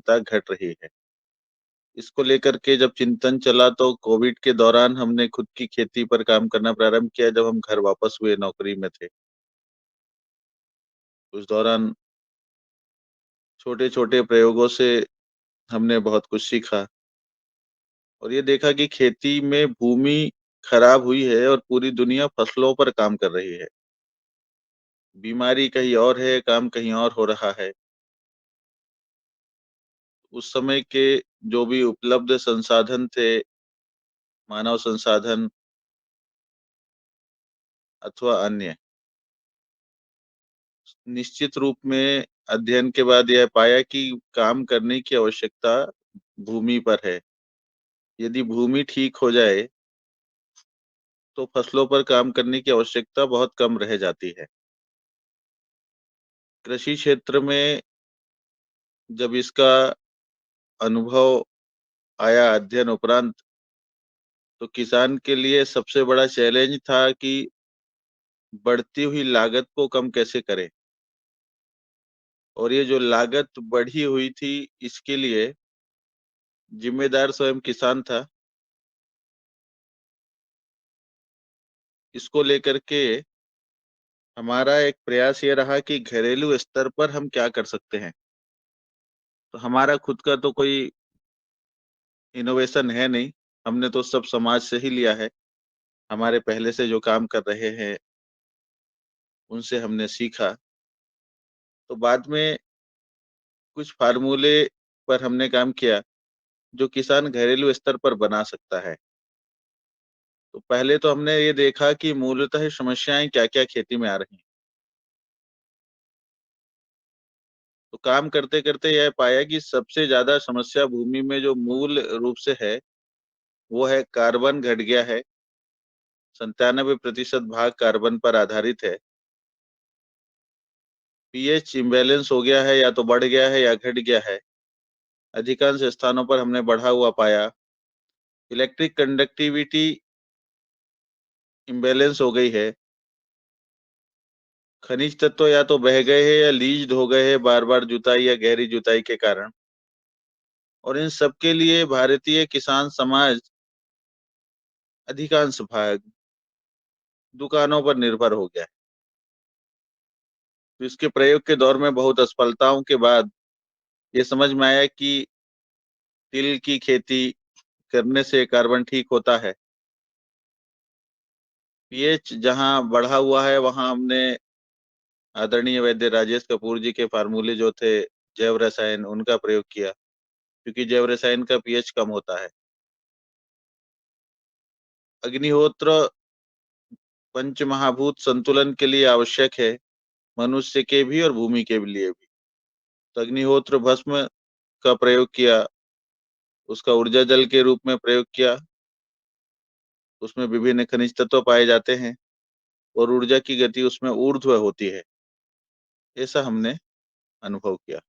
चिंता घट रही है। इसको लेकर के जब चिंतन चला तो कोविड के दौरान हमने खुद की खेती पर काम करना प्रारंभ किया जब हम घर वापस हुए नौकरी में थे। उस दौरान छोटे-छोटे प्रयोगों से हमने बहुत कुछ सीखा और ये देखा कि खेती में भूमि खराब हुई है और पूरी दुनिया फसलों पर काम कर रही है। बीमारी कहीं और है, काम कहीं और हो रहा है। उस समय के जो भी उपलब्ध संसाधन थे, मानव संसाधन अथवा अन्य, निश्चित रूप में अध्ययन के बाद यह पाया कि काम करने की आवश्यकता भूमि पर है। यदि भूमि ठीक हो जाए, तो फसलों पर काम करने की आवश्यकता बहुत कम रह जाती है। कृषि क्षेत्र में जब इसका अनुभव आया अध्ययन उपरांत, तो किसान के लिए सबसे बड़ा चैलेंज था कि बढ़ती हुई लागत को कम कैसे करें और ये जो लागत बढ़ी हुई थी, इसके लिए जिम्मेदार स्वयं किसान था। इसको लेकर के हमारा एक प्रयास ये रहा कि घरेलू स्तर पर हम क्या कर सकते हैं। तो हमारा खुद का तो कोई इनोवेशन है नहीं, हमने तो सब समाज से ही लिया है। हमारे पहले से जो काम कर रहे हैं, उनसे हमने सीखा। तो बाद में कुछ फ़ॉर्मूले पर हमने काम किया, जो किसान घरेलू स्तर पर बना सकता है। तो पहले तो हमने ये देखा कि मूलतः समस्याएँ क्या-क्या खेती में आ रही हैं। तो काम करते-करते यह पाया कि सबसे ज़्यादा समस्या भूमि में जो मूल रूप से है, वो है कार्बन घट गया है। 97% भाग कार्बन पर आधारित है। पीएच इम्बैलेंस हो गया है या तो बढ़ गया है या घट गया है। अधिकांश स्थानों पर हमने बढ़ा हुआ पाया। इलेक्ट्रिक कंडक्टिविटी इम्बैलेंस हो गई है। खनिज तत्व या तो बह गए हैं या लीच्ड हो गए हैं बार-बार जुताई या गहरी जुताई के कारण। और इन सब के लिए भारतीय किसान समाज अधिकांश भाग दुकानों पर निर्भर हो गया है। तो इसके प्रयोग के दौर में बहुत असफलताओं के बाद ये समझ में आया कि तिल की खेती करने से कार्बन ठीक होता है। पीएच जहाँ बढ़ा हुआ है, वहाँ हमने आदरणीय वैद्य राजेश कपूर जी के फ़ॉर्मूले जो थे जैव रसायन, उनका प्रयोग किया, क्योंकि जैव रसायन का पीएच कम होता है। अग्निहोत्र पंचमहाभूत संतुलन के लिए आवश्यक है, मनुष्य के भी और भूमि के लिए भी। तो अग्निहोत्र भस्म का प्रयोग किया, उसका ऊर्जा जल के रूप में प्रयोग किया, उसमें विभिन्न खनिज तत्व पाए जाते हैं और ऊर्जा की गति उसमें ऊर्ध्व होती है। ऐसा हमने अनुभव किया।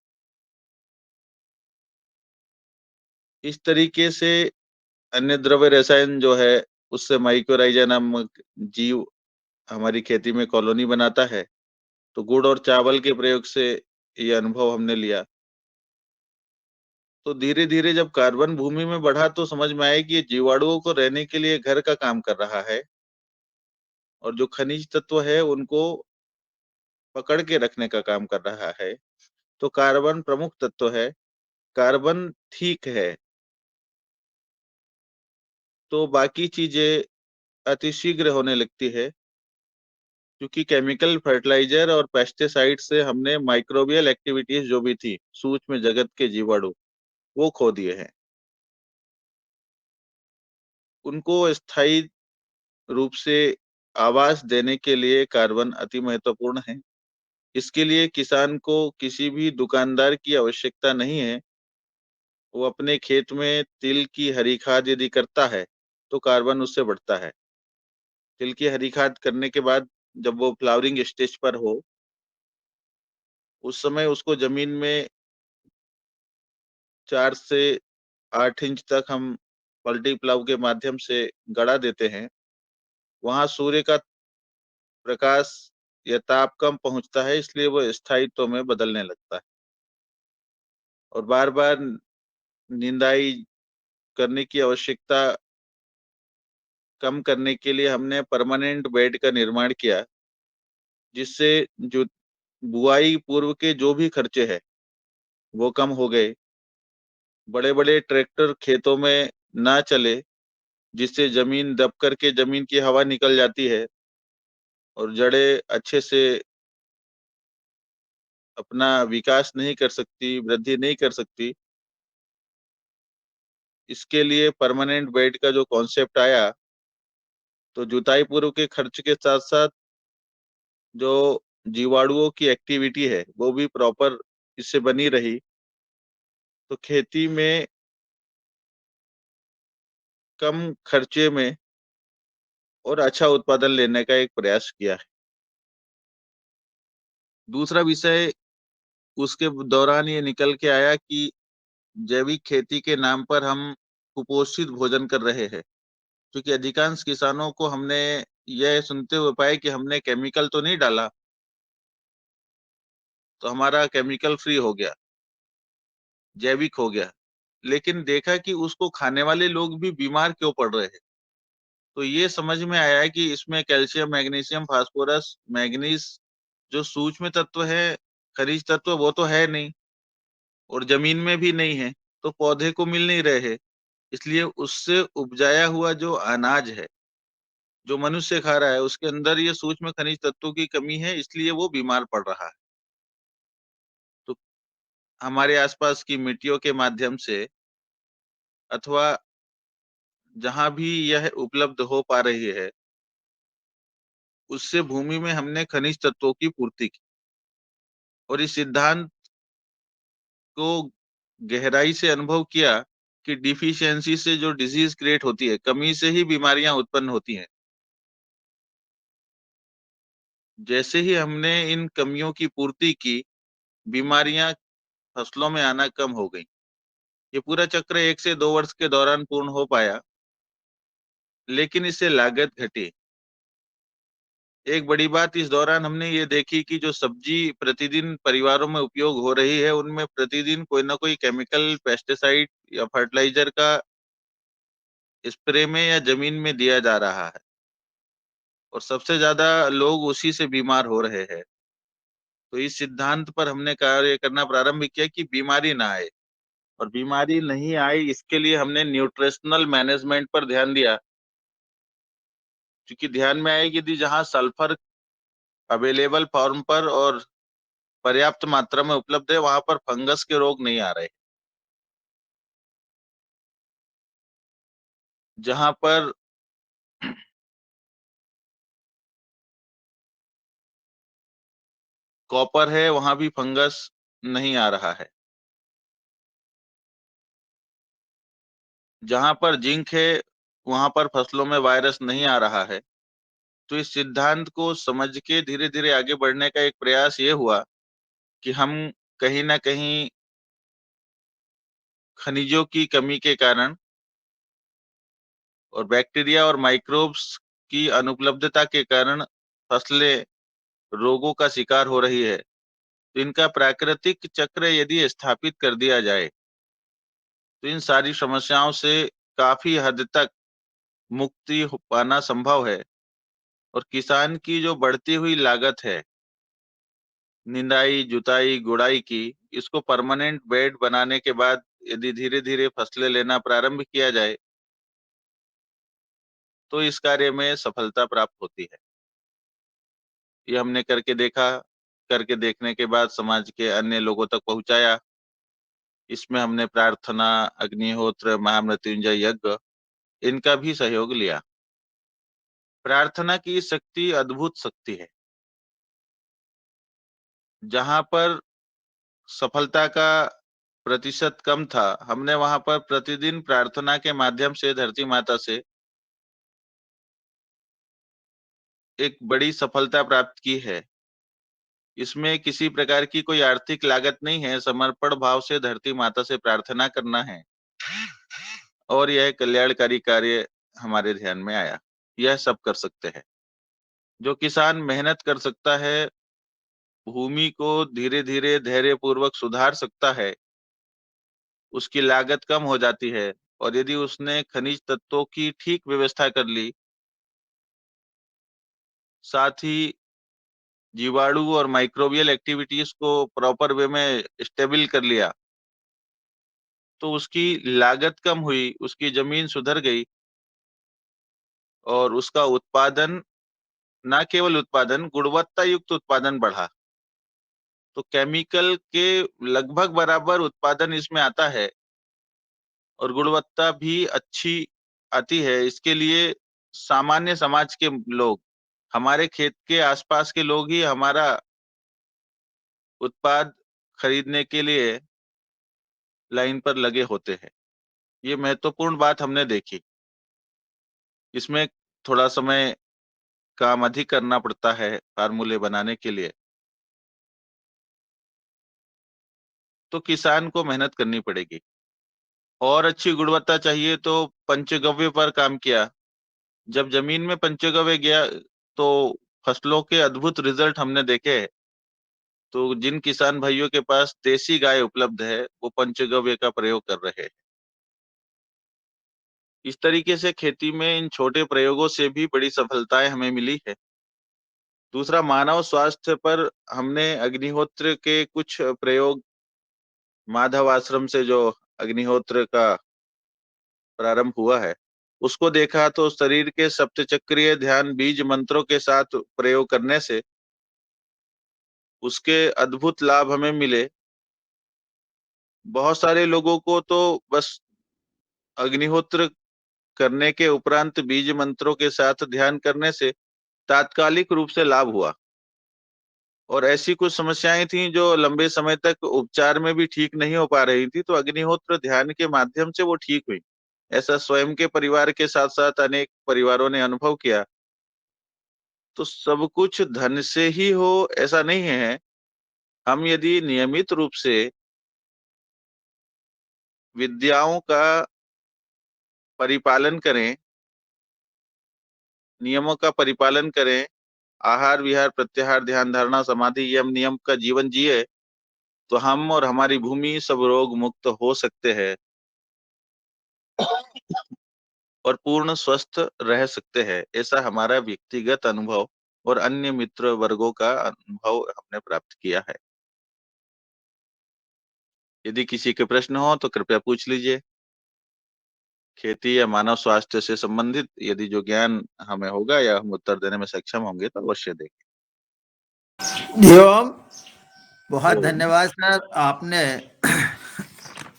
इस तरीके से अन्य द्रव्य रसायन जो है, उससे माइकोराइज़ा नामक जीव हमारी खेती में कॉलोनी बनाता है। तो गुड़ और चावल के प्रयोग से ये अनुभव हमने लिया। तो धीरे-धीरे जब कार्बन भूमि में बढ़ा तो समझ में आया कि ये जीवाणुओं को रहने के लिए घर का काम कर रहा है और जो खनिज तत्व है उनको पकड़ के रखने का काम कर रहा है। तो कार्बन प्रमुख तत्व है, कार्बन ठीक है, तो बाकी चीज़ें अतिशीघ्र होने लगती है, क्योंकि केमिकल फर्टिलाइज़र और पेस्टिसाइड से हमने माइक्रोबियल एक्टिविटीज़ जो भी थी, सूक्ष्म जगत के जीवाणु, वो खो दिए हैं। उनको स्थायी रूप से आवास देने के लिए कार्बन अति महत्वपूर्ण है। इसके लिए किसान को किसी भी दुकानदार की आवश्यकता नहीं है। वो अपने खेत में तिल की हरी खाद यदि करता है, तो कार्बन उससे बढ़ता है। तिल की हरी खाद करने के बाद जब वो फ्लावरिंग स्टेज पर हो, उस समय उसको ज़मीन में 4 से 8 इंच तक हम पलटी प्लाव के माध्यम से गड़ा देते हैं। वहाँ सूर्य का प्रकाश या ताप कम पहुँचता है, इसलिए वो स्थायित्व में बदलने लगता है। और बार-बार निंदाई करने की आवश्यकता कम करने के लिए हमने परमानेंट बेड का निर्माण किया, जिससे जो बुआई पूर्व के जो भी खर्चे हैं, वो कम हो गए। बड़े-बड़े ट्रैक्टर खेतों में ना चले, जिससे ज़मीन दब कर के ज़मीन की हवा निकल जाती है और जड़ें अच्छे से अपना विकास नहीं कर सकती, वृद्धि नहीं कर सकती। इसके लिए परमानेंट बेड का जो कॉन्सेप्ट आया, तो जुताई पूर्व के खर्च के साथ-साथ जो जीवाणुओं की एक्टिविटी है, वो भी प्रॉपर इससे बनी रही। तो खेती में कम खर्चे में और अच्छा उत्पादन लेने का एक प्रयास किया है। दूसरा विषय उसके दौरान ये निकल के आया कि जैविक खेती के नाम पर हम कुपोषित भोजन कर रहे हैं। क्योंकि अधिकांश किसानों को हमने यह सुनते हुए पाया कि हमने केमिकल तो नहीं डाला, तो हमारा केमिकल फ्री हो गया, जैविक हो गया। लेकिन देखा कि उसको खाने वाले लोग भी बीमार क्यों पड़ रहे हैं। तो ये समझ में आया कि इसमें कैल्शियम, मैग्नीशियम, फास्फोरस, मैंगनीज जो सूक्ष्म तत्व है, खनिज तत्व वो तो है नहीं और ज़मीन में भी नहीं है, तो पौधे को मिल नहीं रहे हैं। इसलिए उससे उपजाया हुआ जो अनाज है, जो मनुष्य खा रहा है, उसके अंदर ये सूक्ष्म खनिज तत्वों की कमी है, इसलिए वो बीमार पड़ रहा है। तो हमारे आसपास की मिट्टियों के माध्यम से अथवा जहाँ भी यह उपलब्ध हो पा रही है, उससे भूमि में हमने खनिज तत्वों की पूर्ति की और इस सिद्धांत को गहराई से अनुभव किया कि डिफिशियंसी से जो डिजीज क्रिएट होती है, कमी से ही बीमारियां उत्पन्न होती हैं। जैसे ही हमने इन कमियों की पूर्ति की, बीमारियां फसलों में आना कम हो गई। ये पूरा चक्र 1 से 2 वर्ष के दौरान पूर्ण हो पाया, लेकिन इससे लागत घटी। एक बड़ी बात इस दौरान हमने ये देखी कि जो सब्जी प्रतिदिन परिवारों में उपयोग हो रही है, उनमें प्रतिदिन कोई ना कोई केमिकल, पेस्टिसाइड या फर्टिलाइज़र का स्प्रे में या ज़मीन में दिया जा रहा है और सबसे ज़्यादा लोग उसी से बीमार हो रहे हैं। तो इस सिद्धांत पर हमने कार्य करना प्रारंभ किया कि बीमारी ना आए और बीमारी नहीं आए इसके लिए हमने न्यूट्रिशनल मैनेजमेंट पर ध्यान दिया। क्योंकि ध्यान में आए कि यदि जहाँ सल्फर अवेलेबल फॉर्म पर और पर्याप्त मात्रा में उपलब्ध है, वहाँ पर फंगस के रोग नहीं आ रहे। जहाँ पर कॉपर है, वहाँ भी फंगस नहीं आ रहा है। जहाँ पर जिंक है, वहाँ पर फसलों में वायरस नहीं आ रहा है। तो इस सिद्धांत को समझ के धीरे-धीरे आगे बढ़ने का एक प्रयास ये हुआ कि हम कहीं न कहीं खनिजों की कमी के कारण और बैक्टीरिया और माइक्रोब्स की अनुपलब्धता के कारण फसलें रोगों का शिकार हो रही है। तो इनका प्राकृतिक चक्र यदि स्थापित कर दिया जाए, तो इन सारी समस्याओं से काफ़ी हद तक मुक्ति हो पाना संभव है और किसान की जो बढ़ती हुई लागत है, निंदाई, जुताई, गुड़ाई की, इसको परमानेंट बेड बनाने के बाद यदि धीरे-धीरे फसलें लेना प्रारंभ किया जाए, तो इस कार्य में सफलता प्राप्त होती है। ये हमने करके देखा, करके देखने के बाद समाज के अन्य लोगों तक पहुँचाया। इसमें हमने प्रार्थना, अग्निहोत्र, महामृत्युंजय यज्ञ इनका भी सहयोग लिया। प्रार्थना की शक्ति अद्भुत शक्ति है। जहाँ पर सफलता का प्रतिशत कम था, हमने वहाँ पर प्रतिदिन प्रार्थना के माध्यम से धरती माता से एक बड़ी सफलता प्राप्त की है। इसमें किसी प्रकार की कोई आर्थिक लागत नहीं है, समर्पण भाव से धरती माता से प्रार्थना करना है और यह कल्याणकारी कार्य हमारे ध्यान में आया। यह सब कर सकते हैं। जो किसान मेहनत कर सकता है, भूमि को धीरे-धीरे धैर्यपूर्वक सुधार सकता है, उसकी लागत कम हो जाती है, और यदि उसने खनिज तत्वों की ठीक व्यवस्था कर ली, साथ ही जीवाणु और माइक्रोबियल एक्टिविटीज को प्रॉपर वे में स्टेबल कर लिया, तो उसकी लागत कम हुई, उसकी जमीन सुधर गई, और उसका उत्पादन, न केवल उत्पादन, गुणवत्ता युक्त उत्पादन बढ़ा। तो केमिकल के लगभग बराबर उत्पादन इसमें आता है, और गुणवत्ता भी अच्छी आती है। इसके लिए सामान्य समाज के लोग, हमारे खेत के आसपास के लोग ही हमारा उत्पाद खरीदने के लिए लाइन पर लगे होते हैं। ये महत्वपूर्ण बात हमने देखी। इसमें थोड़ा समय काम अधिक करना पड़ता है फार्मूले बनाने के लिए, तो किसान को मेहनत करनी पड़ेगी। और अच्छी गुणवत्ता चाहिए तो पंचगव्य पर काम किया। जब जमीन में पंचगव्य गया तो फसलों के अद्भुत रिजल्ट हमने देखे। तो जिन किसान भाइयों के पास देसी गाय उपलब्ध है, वो पंचगव्य का प्रयोग कर रहे हैं। इस तरीके से खेती में इन छोटे प्रयोगों से भी बड़ी सफलताएं हमें मिली है। दूसरा, मानव स्वास्थ्य पर हमने अग्निहोत्र के कुछ प्रयोग, माधव आश्रम से जो अग्निहोत्र का प्रारंभ हुआ है, उसको देखा तो शरीर के सप्तचक्रीय ध्यान बीज मंत्रों के साथ प्रयोग करने से उसके अद्भुत लाभ हमें मिले। बहुत सारे लोगों को तो बस अग्निहोत्र करने के उपरांत बीज मंत्रों के साथ ध्यान करने से तात्कालिक रूप से लाभ हुआ, और ऐसी कुछ समस्याएं थी जो लंबे समय तक उपचार में भी ठीक नहीं हो पा रही थी, तो अग्निहोत्र ध्यान के माध्यम से वो ठीक हुई। ऐसा स्वयं के परिवार के साथ साथ अनेक परिवारों ने अनुभव किया। तो सब कुछ धन से ही हो ऐसा नहीं है। हम यदि नियमित रूप से विद्याओं का परिपालन करें, नियमों का परिपालन करें, आहार विहार प्रत्याहार ध्यान धारणा समाधि यम नियम का जीवन जिए, तो हम और हमारी भूमि सब रोग मुक्त हो सकते हैं और पूर्ण स्वस्थ रह सकते हैं। ऐसा हमारा व्यक्तिगत अनुभव और अन्य मित्र वर्गों का अनुभव हमने प्राप्त किया है। यदि किसी के प्रश्न हो तो कृपया पूछ लीजिए। खेती या मानव स्वास्थ्य से संबंधित यदि जो ज्ञान हमें होगा या हम उत्तर देने में सक्षम होंगे तो अवश्य देंगे। एवं बहुत धन्यवाद सर। आपने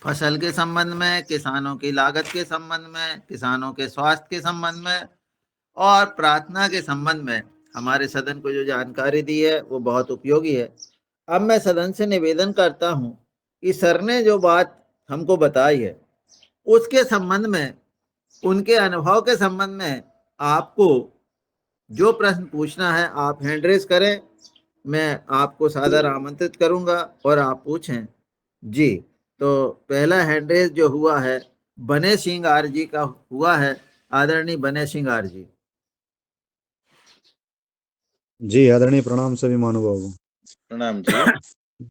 फसल के संबंध में, किसानों की लागत के संबंध में, किसानों के स्वास्थ्य के संबंध में और प्रार्थना के संबंध में हमारे सदन को जो जानकारी दी है वो बहुत उपयोगी है। अब मैं सदन से निवेदन करता हूं कि सर ने जो बात हमको बताई है उसके संबंध में, उनके अनुभव के संबंध में आपको जो प्रश्न पूछना है आप हैंड रेज करें। मैं आपको सादर आमंत्रित करूंगा और आप पूछें। जी, तो पहला हैंड रेज जो हुआ है बने सिंह आर जी का हुआ है। आदरणीय बने सिंह आर जी। जी आदरणीय, प्रणाम सभी महानुभावों को। प्रणाम जी।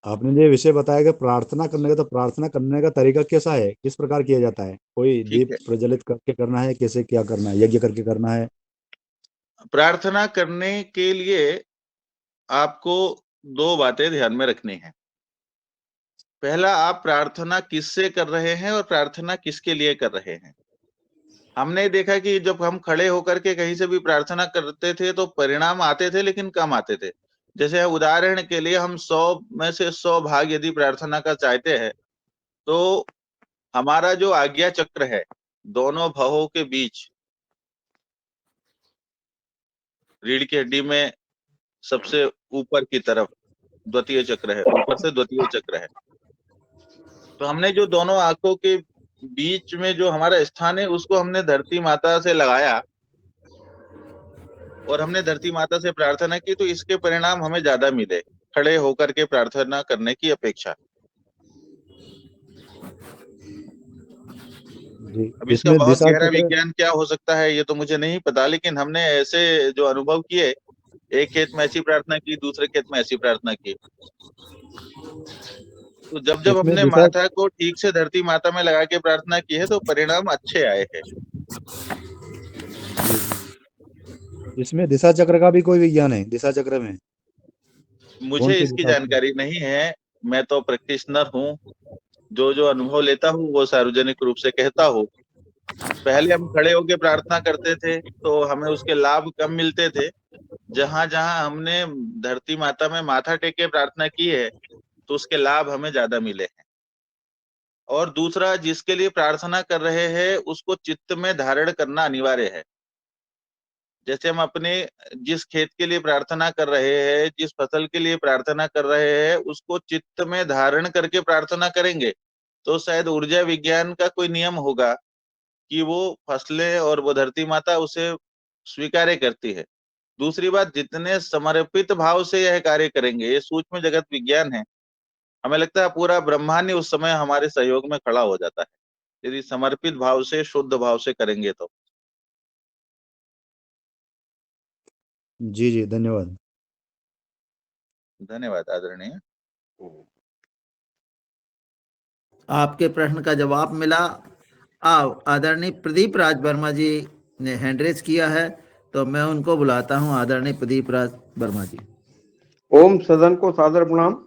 आपने जो विषय बताया कि प्रार्थना करने का, तो प्रार्थना करने का तरीका कैसा है, किस प्रकार किया जाता है? कोई ठीक दीप है। प्रज्वलित करके करना है, कैसे क्या करना है, यज्ञ करके करना है? प्रार्थना करने के लिए आपको दो बातें ध्यान में रखनी है। पहला, आप प्रार्थना किससे कर रहे हैं और प्रार्थना किसके लिए कर रहे हैं। हमने देखा कि जब हम खड़े होकर के कहीं से भी प्रार्थना करते थे तो परिणाम आते थे, लेकिन कम आते थे। जैसे उदाहरण के लिए हम 100 में से 100 भाग यदि प्रार्थना का चाहते हैं, तो हमारा जो आज्ञा चक्र है दोनों भवों के बीच, रीढ़ की हड्डी में सबसे ऊपर की तरफ द्वितीय चक्र है, ऊपर से द्वितीय चक्र है। तो हमने जो दोनों आंखों के बीच में जो हमारा स्थान है उसको हमने धरती माता से लगाया, और हमने धरती माता से प्रार्थना की, तो इसके परिणाम हमें ज्यादा मिले खड़े होकर के प्रार्थना करने की अपेक्षा। जी, अब इसका इसमें बहुत दिशा गहरा चक्र। विज्ञान क्या हो सकता है ये तो मुझे नहीं पता, लेकिन हमने ऐसे जो अनुभव किए, एक खेत में ऐसी प्रार्थना की, दूसरे खेत में ऐसी प्रार्थना की। तो जब जब इसमें हमने दिशा माथा को ठीक से धरती माता में लगा के प्रार्थना की है तो परिणाम अच्छे आए हैं। इसमें दिशा चक्र का भी कोई विज्ञान है? दिशा चक्र में कौन मुझे सी इसकी दिशा से? जानकारी नहीं है। मैं तो प्रैक्टिशनर हूँ। जो जो अनुभव लेता हूँ वो सार्वजनिक रूप से कहता हूँ। पहले हम खड़े होकर प्रार्थना करते थे तो हमें उसके लाभ कम मिलते थे। जहां जहां हमने धरती माता में माथा टेक के प्रार्थना की है तो उसके लाभ हमें ज्यादा मिले हैं। और दूसरा, जिसके लिए प्रार्थना कर रहे हैं उसको चित्त में धारण करना अनिवार्य है। जैसे हम अपने जिस खेत के लिए प्रार्थना कर रहे हैं, जिस फसल के लिए प्रार्थना कर रहे हैं, उसको चित्त में धारण करके प्रार्थना करेंगे तो शायद ऊर्जा विज्ञान का कोई नियम होगा कि वो फसलें और वो धरती माता उसे स्वीकार करती है। दूसरी बात, जितने समर्पित भाव से यह कार्य करेंगे, ये सूक्ष्म जगत विज्ञान है। हमें लगता है पूरा ब्रह्मांड ही उस समय हमारे सहयोग में खड़ा हो जाता है यदि समर्पित भाव से, शुद्ध भाव से करेंगे तो। जी जी, धन्यवाद। धन्यवाद आदरणीय। आपके प्रश्न का जवाब मिला। आदरणीय प्रदीप राज वर्मा जी ने हैंड रेज किया है, तो मैं उनको बुलाता हूं। आदरणीय प्रदीप राज वर्मा जी। ओम सदन को सादर प्रणाम।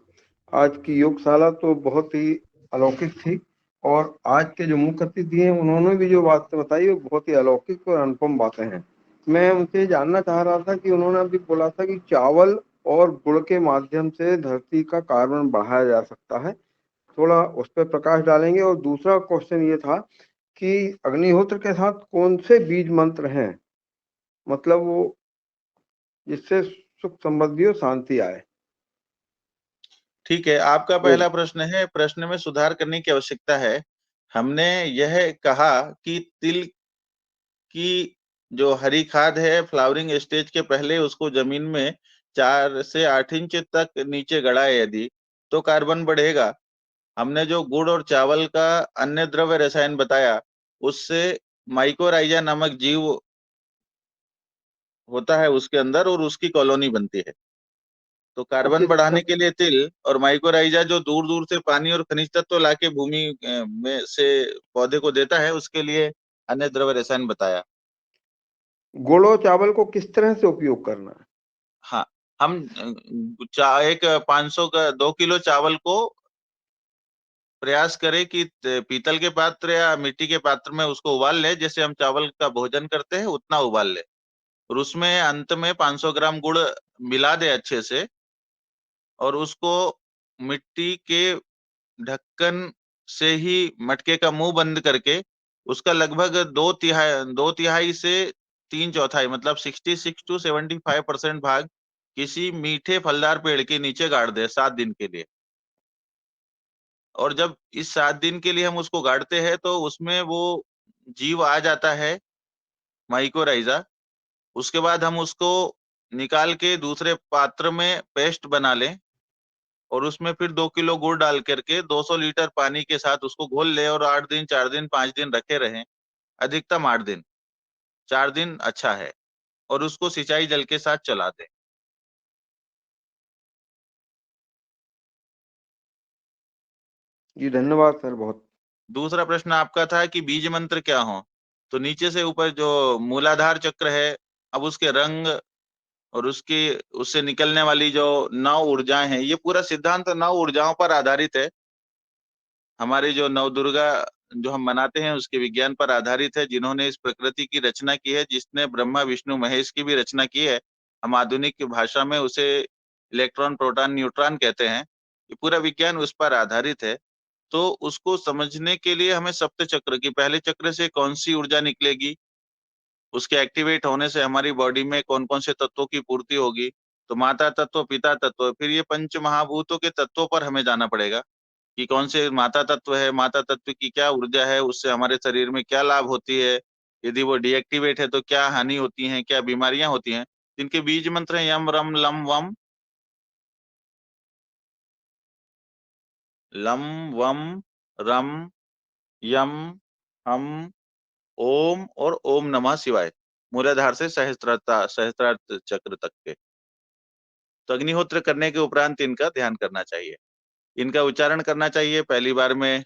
आज की योगशाला तो बहुत ही अलौकिक थी और आज के जो मुख्य अतिथि हैं उन्होंने भी जो बात बताई वो बहुत ही अलौकिक और अनुपम बातें हैं। मैं उनसे जानना चाह रहा था कि उन्होंने अभी बोला था कि चावल और गुड़ के माध्यम से धरती का कार्बन बढ़ाया जा सकता है, थोड़ा उस पर प्रकाश डालेंगे। और दूसरा क्वेश्चन ये था कि अग्निहोत्र के साथ कौन से बीज मंत्र हैं, मतलब वो जिससे सुख समृद्धि और शांति आए। ठीक है, आपका ओम। पहला प्रश्न है, प्रश्न में सुधार करने की आवश्यकता है। हमने यह कहा कि तिल की जो हरी खाद है, फ्लावरिंग स्टेज के पहले उसको जमीन में 4 से 8 इंच तक नीचे गड़ाए यदि, तो कार्बन बढ़ेगा। हमने जो गुड़ और चावल का अन्य द्रव्य रसायन बताया, उससे माइकोराइजा नामक जीव होता है उसके अंदर और उसकी कॉलोनी बनती है। तो वो कार्बन किस बढ़ाने तरह? के लिए तिल और माइकोराइजा जो दूर दूर से पानी और खनिज तत्व लाके भूमि में से पौधे को देता है, उसके लिए अन्य द्रव्य रसायन बताया। गुड़ और चावल को किस तरह से उपयोग करना है? हाँ, हम एक 500 का 2 किलो चावल को प्रयास करें कि पीतल के पात्र या मिट्टी के पात्र में उसको उबाल ले, जैसे हम चावल का भोजन करते हैं उतना उबाल ले, और उसमें अंत में 500 ग्राम गुड़ मिला दे अच्छे से, और उसको मिट्टी के ढक्कन से ही मटके का मुंह बंद करके उसका लगभग 2 तिहाई से 3/4 मतलब 66 to 75% भाग किसी मीठे फलदार पेड़ के नीचे गाड़ दे 7 दिन के लिए। और जब इस 7 दिन के लिए हम उसको गाड़ते हैं तो उसमें वो जीव आ जाता है, माइकोराइजा। उसके बाद हम उसको निकाल के दूसरे पात्र में पेस्ट बना लें और उसमें फिर 2 किलो गुड़ डाल करके 200 लीटर पानी के साथ उसको घोल ले और 8 दिन, 4 दिन, 5 दिन रखे रहें। अधिकतम 8 दिन, 4 दिन अच्छा है, और उसको सिंचाई जल के साथ चला दें। जी धन्यवाद सर, बहुत। दूसरा प्रश्न आपका था कि बीज मंत्र क्या हो? तो नीचे से ऊपर जो मूलाधार चक्र है, अब उसके रंग और उसकी उससे निकलने वाली जो 9 ऊर्जाएं हैं, ये पूरा सिद्धांत 9 ऊर्जाओं पर आधारित है। हमारी जो नवदुर्गा जो हम मनाते हैं उसके विज्ञान पर आधारित है, जिन्होंने इस प्रकृति की रचना की है, जिसने ब्रह्मा विष्णु महेश की भी रचना की है। हम आधुनिक भाषा में उसे इलेक्ट्रॉन प्रोटॉन न्यूट्रॉन कहते हैं। ये पूरा विज्ञान उस पर आधारित है। तो उसको समझने के लिए हमें सप्त चक्र की पहले चक्र से कौन सी ऊर्जा निकलेगी, उसके एक्टिवेट होने से हमारी बॉडी में कौन कौन से तत्वों की पूर्ति होगी। तो माता तत्व, पिता तत्व, फिर ये पंच महाभूतों के तत्वों पर हमें जाना पड़ेगा कि कौन से माता तत्व है, माता तत्व की क्या ऊर्जा है, उससे हमारे शरीर में क्या लाभ होती है, यदि वो डीएक्टिवेट है तो क्या हानि होती है, क्या बीमारियां होती हैं। जिनके बीज मंत्र हैं यम रम लम वम, लम वम रम यम हम ओम और ओम नमः शिवाय, मूलाधार से सहस्त्रार्थ चक्र तक के। तो अग्निहोत्र करने के उपरांत इनका ध्यान करना चाहिए। इनका उच्चारण करना चाहिए पहली बार में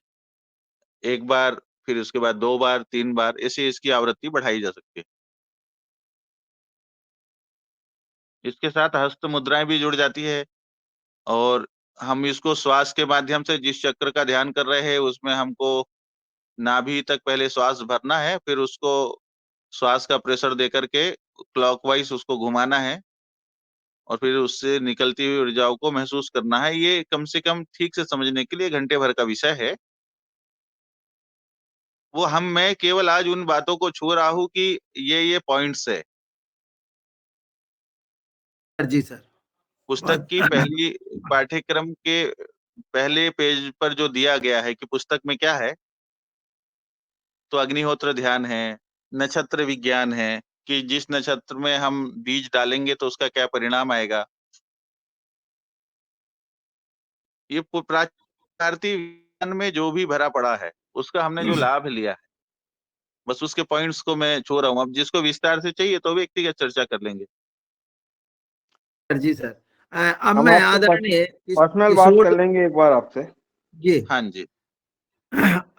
1 बार, फिर उसके बाद 2 बार, 3 बार, ऐसे इसकी आवृत्ति बढ़ाई जा सकती है। इसके साथ हस्त मुद्राएँ भी जुड़ जाती है और हम इसको श्वास के माध्यम से जिस चक्र का ध्यान कर रहे हैं, उसमें हमको नाभि तक पहले श्वास भरना है, फिर उसको श्वास का प्रेशर देकर के क्लॉकवाइज़ उसको घुमाना है और फिर उससे निकलती हुई ऊर्जाओं को महसूस करना है। ये कम से कम ठीक से समझने के लिए घंटे भर का विषय है। मैं केवल आज उन बातों को छू रहा हूँ कि ये पॉइंट्स है। जी सर। पुस्तक बहुत की पहली पाठ्यक्रम के पहले पेज पर जो दिया गया है कि पुस्तक में क्या है, तो अग्निहोत्र ध्यान है, नक्षत्र विज्ञान है कि जिस नक्षत्र में हम बीज डालेंगे तो उसका क्या परिणाम आएगा। ये भारतीय विज्ञान में जो भी भरा पड़ा है, उसका हमने जो लाभ लिया है, बस उसके पॉइंट्स को मैं छू रहा हूँ। अब जिसको विस्तार से चाहिए तो व्यक्तिगत चर्चा कर लेंगे। जी सर। अब हम मैं आपसे आदरणीय पर्सनल बात कर किशोर लेंगे एक बार आपसे। जी हाँ जी।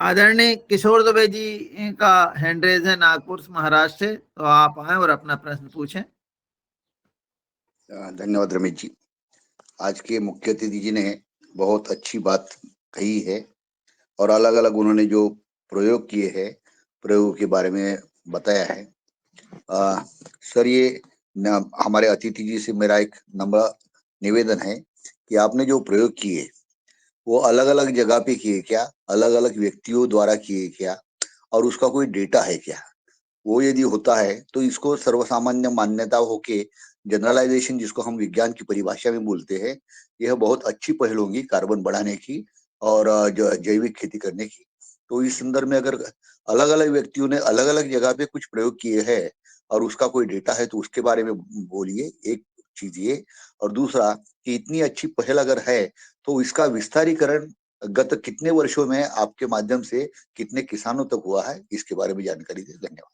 आदरणीय किशोर दुबे जी का हैंड रेज है नागपुर महाराष्ट्र से, तो आप आए और अपना प्रश्न पूछें। धन्यवाद रमेश जी। आज के मुख्य अतिथि जी ने बहुत अच्छी बात कही है और अलग अलग उन्होंने जो प्रयोग किए हैं, प्रयोग के बारे में बताया है। सर, ये हमारे अतिथि जी से मेरा एक नम्र निवेदन है कि आपने जो प्रयोग किए वो अलग अलग जगह पे किए क्या, अलग अलग व्यक्तियों द्वारा किए क्या, और उसका कोई डेटा है क्या? वो यदि होता है तो इसको सर्वसामान्य मान्यता होके जनरलाइजेशन, जिसको हम विज्ञान की परिभाषा में बोलते हैं, यह बहुत अच्छी पहल होगी कार्बन बढ़ाने की और जैविक खेती करने की। तो इस संदर्भ में अगर अलग अलग व्यक्तियों ने अलग अलग जगह पे कुछ प्रयोग किए हैं और उसका कोई डेटा है तो उसके बारे में बोलिए, एक चीज ये। और दूसरा कि इतनी अच्छी पहल अगर है तो इसका विस्तारीकरण गत कितने वर्षों में आपके माध्यम से कितने किसानों तक हुआ है, इसके बारे में जानकारी दें। धन्यवाद।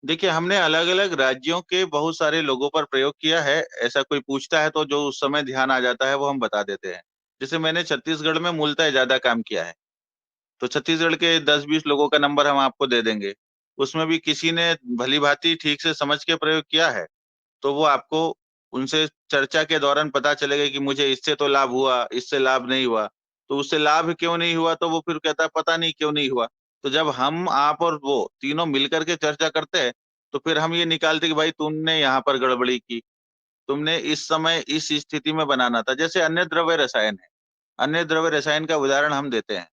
देखिए, हमने अलग-अलग राज्यों के बहुत सारे लोगों पर प्रयोग किया है। ऐसा कोई पूछता है तो जो उस समय ध्यान आ जाता है वो हम बता देते हैं। जैसे मैंने छत्तीसगढ़ में मूलतः ज़्यादा काम किया है। तो छत्तीसगढ़ के 10-20 लोगों का नंबर हम आपको दे देंगे। उसमें भी किसी ने भली-भांति ठीक से समझ के प्रयोग किया है, तो वो आपको उनसे चर्चा के दौरान पता चलेगा कि मुझे इससे तो लाभ हुआ, इससे लाभ नहीं हुआ। तो उससे लाभ क्यों नहीं हुआ तो वो फिर कहता है पता नहीं क्यों नहीं हुआ। तो जब हम, आप और वो तीनों मिलकर के चर्चा करते हैं, तो फिर हम ये निकालते हैं कि भाई तुमने यहाँ पर गड़बड़ी की, तुमने इस समय इस स्थिति में बनाना था। जैसे अन्य द्रव्य रसायन है, अन्य द्रव्य रसायन का उदाहरण हम देते हैं।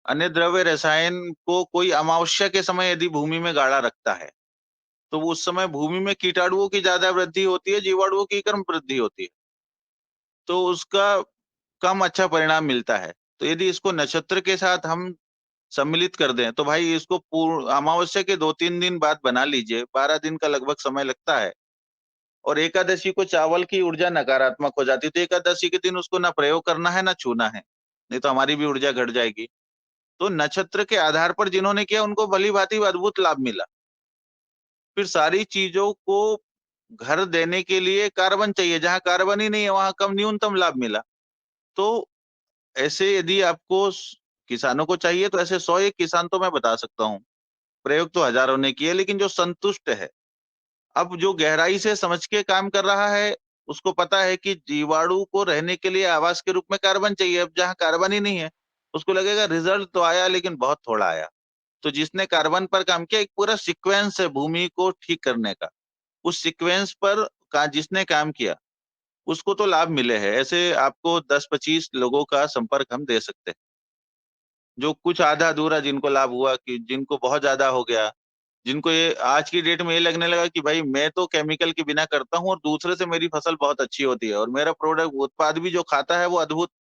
अन्य द्रव्य रसायन को कोई अमावस्या के समय यदि भूमि में गाड़ा रखता है, तो उस समय भूमि में कीटाणुओं की ज्यादा वृद्धि होती है, जीवाणुओं की कम वृद्धि होती है। तो उसका कम अच्छा परिणाम मिलता है। तो यदि इसको नक्षत्र के साथ हम सम्मिलित कर दें, तो भाई इसको पूर्ण अमावस्या के 2-3 दिन बाद बना लीजिए, 12 दिन का लगभग समय लगता है। और एकादशी को चावल की ऊर्जा नकारात्मक हो जाती है, तो एकादशी के दिन उसको ना प्रयोग करना है, ना छूना है। नहीं तो हमारी भी ऊर्जा घट जाएगी। तो नक्षत्र के आधार पर जिन्होंने किया उनको भली-भांति अद्भुत लाभ मिला। फिर सारी चीज़ों को घर देने के लिए कार्बन चाहिए, जहाँ कार्बन ही नहीं है वहाँ कम न्यूनतम लाभ मिला। तो ऐसे यदि आपको किसानों को चाहिए तो ऐसे 100-1 किसान तो मैं बता सकता हूँ। प्रयोग तो हज़ारों ने किए लेकिन जो संतुष्ट है, अब जो गहराई से समझ के काम कर रहा है, उसको पता है कि जीवाणु को रहने के लिए आवास के रूप में कार्बन चाहिए। अब जहाँ कार्बन ही नहीं है, उसको लगेगा रिज़ल्ट तो आया लेकिन बहुत थोड़ा आया। तो जिसने कार्बन पर काम किया, एक पूरा सीक्वेंस है भूमि को ठीक करने का। उस सीक्वेंस पर जिसने काम किया, उसको तो लाभ मिले हैं। ऐसे आपको 10-25 लोगों का संपर्क हम दे सकते हैं। जो कुछ आधा-अधूरा जिनको लाभ हुआ, कि जिनको बहुत ज़्यादा हो गया, जिनको ये आज की डेट में ये लगने लगा कि भाई मैं तो केमिकल के बिना करता हूँ और दूसरे से मेरी फसल बहुत अच्छी होती है और मेरा प्रोडक्ट उत्पाद भी जो खाता है वो अद्भुत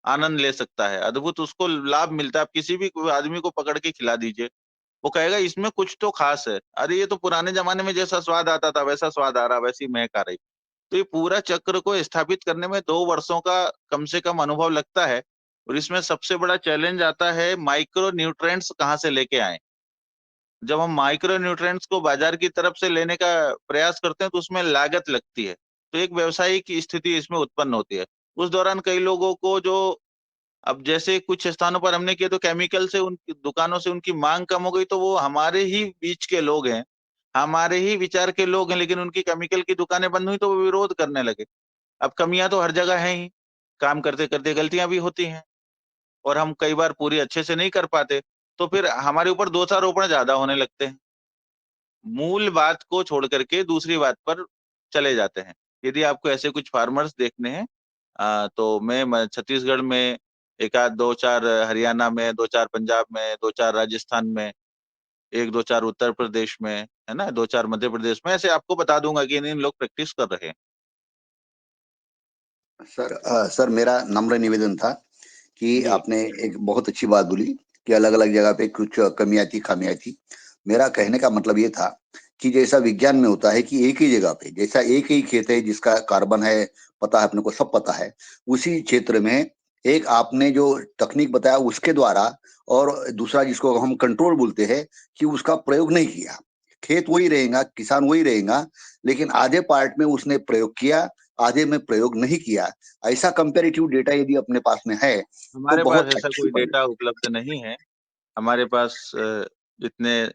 आनंद ले सकता है, अद्भुत उसको लाभ मिलता है। आप किसी भी आदमी को पकड़ के खिला दीजिए, वो कहेगा इसमें कुछ तो खास है। अरे ये तो पुराने ज़माने में जैसा स्वाद आता था वैसा स्वाद आ रहा, वैसी महक आ रही। तो ये पूरा चक्र को स्थापित करने में 2 वर्षों का कम से कम अनुभव लगता है और इसमें सबसे बड़ा चैलेंज आता है माइक्रो न्यूट्रिएंट्स कहाँ से लेके आएँ। जब हम माइक्रो न्यूट्रिएंट्स को बाज़ार की तरफ से लेने का प्रयास करते हैं तो उसमें लागत लगती है। तो एक व्यावसायिक स्थिति इसमें उत्पन्न होती है। उस दौरान कई लोगों को जो अब जैसे कुछ स्थानों पर हमने किया तो केमिकल से उनकी दुकानों से उनकी मांग कम हो गई, तो वो हमारे ही बीच के लोग हैं, हमारे ही विचार के लोग हैं, लेकिन उनकी केमिकल की दुकानें बंद हुई तो वो विरोध करने लगे। अब कमियां तो हर जगह हैं ही, काम करते करते गलतियां भी होती हैं, और हम कई बार पूरी अच्छे से नहीं कर पाते, तो फिर हमारे ऊपर दोषारोपण ज्यादा होने लगते हैं, मूल बात को छोड़ करके दूसरी बात पर चले जाते हैं। यदि आपको ऐसे कुछ फार्मर्स देखने हैं, तो मैं छत्तीसगढ़ में एक आध दो चार, हरियाणा में दो चार, पंजाब में दो चार, राजस्थान में एक दो चार, उत्तर प्रदेश में, है ना, दो चार मध्य प्रदेश में, ऐसे आपको बता दूंगा कि इन लोग प्रैक्टिस कर रहे हैं। सर मेरा नम्र निवेदन था कि जी। आपने एक बहुत अच्छी बात बोली कि अलग अलग जगह पे कुछ कमियां थी, खामियां थी। मेरा कहने का मतलब ये था कि जैसा विज्ञान में होता है कि एक ही जगह पे, जैसा एक ही खेत है जिसका कार्बन है, पता है अपने को, सब पता है, उसी क्षेत्र में एक आपने जो तकनीक बताया उसके द्वारा, और दूसरा जिसको हम कंट्रोल बोलते हैं, कि उसका प्रयोग नहीं किया। खेत वही रहेगा, किसान वही रहेगा, लेकिन आधे पार्ट में उसने प्रयोग किया, आधे में प्रयोग नहीं किया। ऐसा कंपेरेटिव डेटा यदि अपने पास में है तो हमारे पास बहुत ऐसा अच्छी कोई बात डेटा उपलब्ध नहीं है। हमारे पास इतने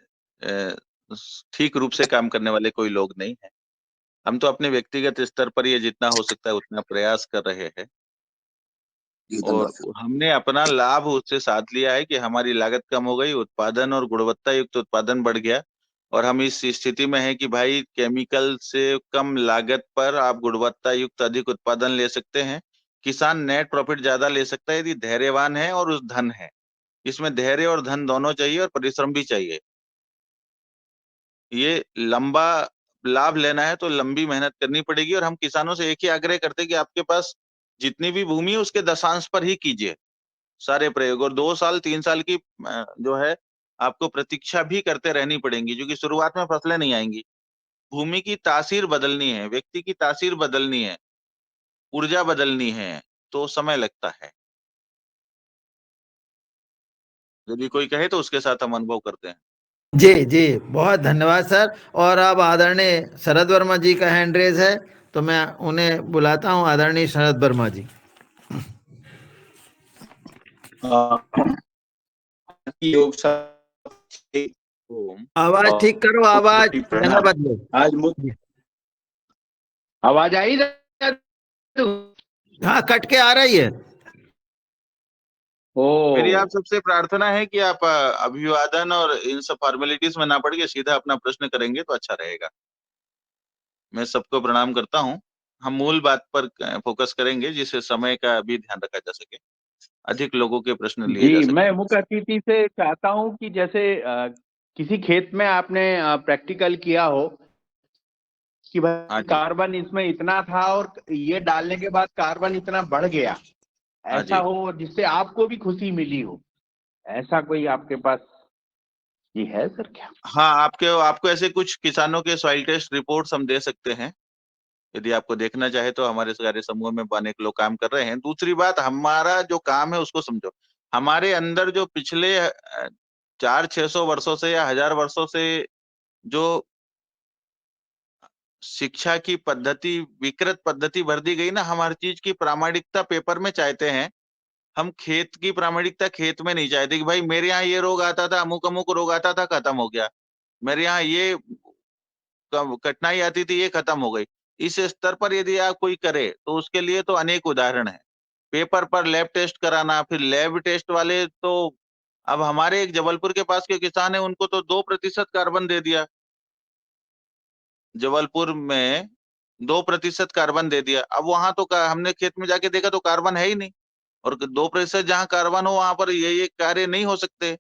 ठीक रूप से काम करने वाले कोई लोग नहीं है। हम तो अपने व्यक्तिगत स्तर पर ये जितना हो सकता है उतना प्रयास कर रहे हैं, है। और धन्यवाद सर। हमने अपना लाभ उससे साथ लिया है कि हमारी लागत कम हो गई, उत्पादन और गुणवत्ता युक्त उत्पादन बढ़ गया, और हम इस स्थिति में हैं कि भाई केमिकल से कम लागत पर आप गुणवत्ता युक्त अधिक उत्पादन ले सकते हैं। किसान नेट प्रॉफिट ज्यादा ले सकता है यदि धैर्यवान है और उस धन है। इसमें धैर्य और धन दोनों चाहिए, और परिश्रम भी चाहिए। ये लंबा लाभ लेना है तो लंबी मेहनत करनी पड़ेगी, और हम किसानों से एक ही आग्रह करते हैं कि आपके पास जितनी भी भूमि है उसके दशांश पर ही कीजिए सारे प्रयोग, और 2 साल 3 साल की जो है आपको प्रतीक्षा भी करते रहनी पड़ेगी, क्योंकि शुरुआत में फसलें नहीं आएंगी। भूमि की तासीर बदलनी है, व्यक्ति की तासीर बदलनी है, ऊर्जा बदलनी है, तो समय लगता है। यदि कोई कहे तो उसके साथ हम अनुभव करते हैं। जी जी, बहुत धन्यवाद सर। और अब आदरणीय शरद वर्मा जी का हैंड रेज है, तो मैं उन्हें बुलाता हूं। आदरणीय शरद वर्मा जी। योग शास्त्र आवाज ठीक करो, आवाज जगह बदलो। आज मुख्य आवाज आई तो हाँ, कट के आ रही है। मेरी ओ आप सबसे प्रार्थना है कि आप अभिवादन और इन सब फॉर्मेलिटीज में ना पड़ के सीधा अपना प्रश्न करेंगे तो अच्छा रहेगा। मैं सबको प्रणाम करता हूँ। हम मूल बात पर फोकस करेंगे जिससे समय का भी ध्यान रखा जा सके, अधिक लोगों के प्रश्न लिए जा जी, मैं सके। मुख्य अतिथि से चाहता हूं कि जैसे किसी खेत में आपने प्रैक्टिकल किया हो कि हाँ भाई जी। कार्बन इसमें इतना था और ये डालने के बाद कार्बन इतना बढ़ गया, हाँ ऐसा जी। हो जिससे आपको भी खुशी मिली हो, ऐसा कोई आपके पास ये है सर क्या? हाँ, आपके आपको ऐसे कुछ किसानों के सॉइल टेस्ट रिपोर्ट्स हम दे सकते हैं, यदि आपको देखना चाहे तो। हमारे कार्य समूह में अनेक लोग काम कर रहे हैं। दूसरी बात, हमारा जो काम है उसको समझो। हमारे अंदर जो पिछले 400-600 वर्षों से या 1000 वर्षों से जो शिक्षा की पद्धति, विकृत पद्धति भर दी गई ना, हम हर चीज की प्रामाणिकता पेपर में चाहते हैं। हम खेत की प्रामाणिकता खेत में नहीं चाहते कि भाई मेरे यहाँ ये रोग आता था, अमुक अमुक रोग आता था, खत्म हो गया। मेरे यहाँ ये कठिनाई आती थी, ये खत्म हो गई। इस स्तर पर यदि आप कोई करे तो उसके लिए तो अनेक उदाहरण है। पेपर पर लैब टेस्ट कराना, फिर लैब टेस्ट वाले तो, अब हमारे एक जबलपुर के पास के किसान है, उनको तो 2% कार्बन दे दिया। जबलपुर में 2% कार्बन दे दिया। अब वहां तो हमने खेत में जाके देखा तो कार्बन है ही नहीं, और 2% जहाँ कार्बन हो वहां पर ये कार्य नहीं हो सकते,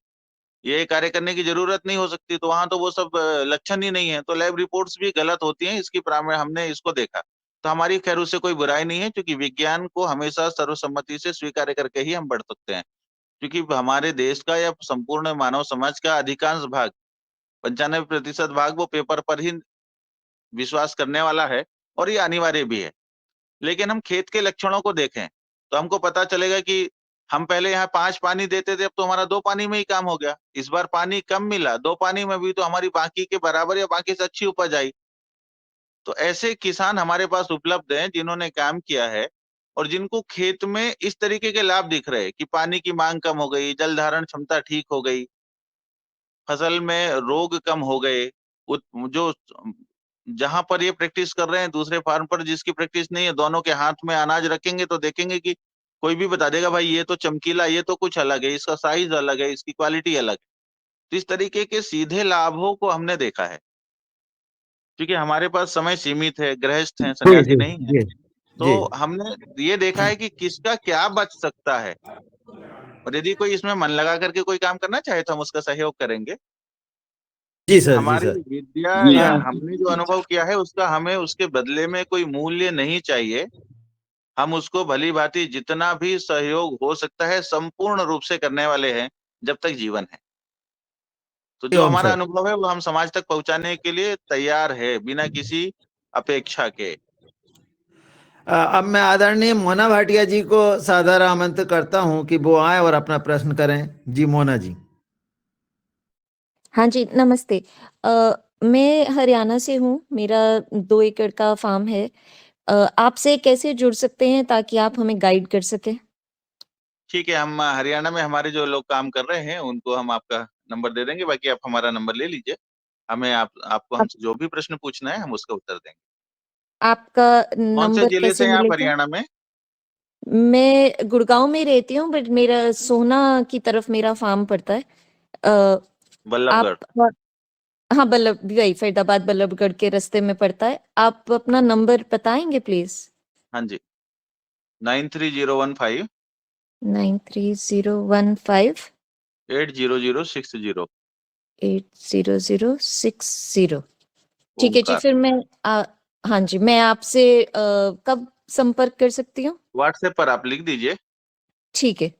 ये कार्य करने की जरूरत नहीं हो सकती, तो वहां तो वो सब लक्षण ही नहीं है। तो लैब रिपोर्ट्स भी गलत होती हैं, इसकी हमने इसको देखा। तो हमारी खैर उससे कोई बुराई नहीं है, क्योंकि विज्ञान को हमेशा सर्वसम्मति से स्वीकार करके ही हम बढ़ सकते हैं। क्योंकि हमारे देश का या संपूर्ण मानव समाज का अधिकांश भाग, 95% भाग, वो पेपर पर ही विश्वास करने वाला है, और ये अनिवार्य भी है। लेकिन हम खेत के लक्षणों को देखें तो हमको पता चलेगा कि हम पहले यहाँ 5 पानी देते थे, अब तो हमारा 2 पानी में ही काम हो गया। इस बार पानी कम मिला, 2 पानी में भी तो हमारी बाकी के बराबर या बाकी से अच्छी उपज आई। तो ऐसे किसान हमारे पास उपलब्ध हैं जिन्होंने काम किया है, और जिनको खेत में इस तरीके के लाभ दिख रहे हैं कि पानी की मांग कम हो गई, जल धारण क्षमता ठीक हो गई, फसल में रोग कम हो गए, जो जहां पर ये प्रैक्टिस कर रहे हैं दूसरे फार्म पर जिसकी प्रैक्टिस नहीं है, दोनों के हाथ में अनाज रखेंगे तो देखेंगे कि कोई भी बता देगा भाई ये तो चमकीला, ये तो कुछ अलग है, इसका साइज अलग है, इसकी क्वालिटी अलग है। तो इस तरीके के सीधे लाभों को हमने देखा है, क्योंकि हमारे पास समय सीमित है, गृहस्थ हैं, जी सन्यासी जी नहीं है। जी जी। तो हमने ये देखा है कि किसका क्या बच सकता है, और यदि कोई इसमें मन लगा करके कोई काम करना चाहे तो हम उसका सहयोग करेंगे। जी सर, जी हमारी सर। विद्या जी। या हमने जो अनुभव किया है उसका हमें उसके बदले में कोई मूल्य नहीं चाहिए। हम उसको भली भांति जितना भी सहयोग हो सकता है संपूर्ण रूप से करने वाले हैं जब तक जीवन है। तो जो ओम हमारा सर। अनुभव है वो हम समाज तक पहुंचाने के लिए तैयार है बिना किसी अपेक्षा के। अब मैं आदरणीय मोना भाटिया जी को सादर आमंत्रित करता हूं कि वो आए और अपना प्रश्न करें। जी मोना जी। हाँ जी, नमस्ते। मैं हरियाणा से हूँ, मेरा 2 एकड़ का फ़ार्म है। आपसे कैसे जुड़ सकते हैं ताकि आप हमें गाइड कर सकें? ठीक है, हम हरियाणा में हमारे जो लोग काम कर रहे हैं उनको हम आपका नंबर दे देंगे, बाकी आप हमारा नंबर ले लीजिए। हमें आपको आप हमसे जो भी प्रश्न पूछना है हम उसका उत्तर देंगे। आपका कौन से नंबर जिले से कैसे हैं आप मिलेगा? हरियाणा में? मैं गुड़गाँव में रहती हूँ बट मेरा सोहना की तरफ मेरा फ़ार्म पड़ता है। बल्लभगढ़। आप हाँ, वही फ़रीदाबाद बल्लभगढ़ के रास्ते में पड़ता है। आप अपना नंबर बताएँगे प्लीज़? हाँ जी, 930158 930158 80060। 80060। ठीक है जी, ओमकार। फिर मैं हाँ जी, मैं आपसे कब संपर्क कर सकती हूँ? व्हाट्सएप पर आप लिख दीजिए। ठीक है।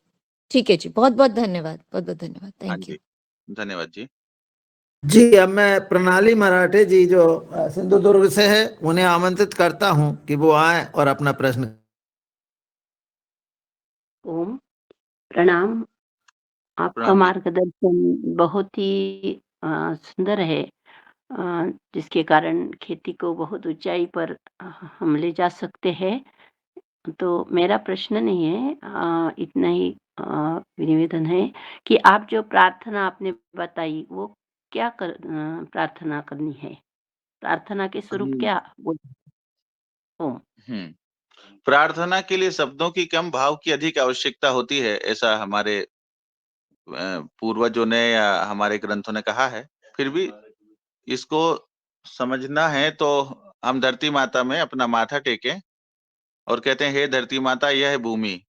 ठीक है जी, बहुत-बहुत धन्यवाद। बहुत-बहुत धन्यवाद। हाँ थैंक यू। जी, धन्यवाद जी। जी, अब मैं प्रणाली मराठे जी जो सिंधुदुर्ग से है उन्हें आमंत्रित करता हूं कि वो आए और अपना प्रश्न। ओम प्रणाम। आपका प्रणाम जी। मार्गदर्शन बहुत ही सुंदर है, जिसके कारण खेती को बहुत ऊंचाई पर हम ले जा सकते हैं। तो मेरा प्रश्न नहीं है, इतना ही निवेदन है कि आप जो प्रार्थना आपने बताई वो प्रार्थना करनी है? प्रार्थना के स्वरूप हम क्या बोल? ओम। हम्म, प्रार्थना के लिए शब्दों की कम भाव की अधिक आवश्यकता होती है, ऐसा हमारे पूर्वजों ने या हमारे ग्रंथों ने कहा है। फिर भी इसको समझना है तो हम धरती माता में अपना माथा टेकें और कहते हैं, हे धरती माता, यह है भूमि,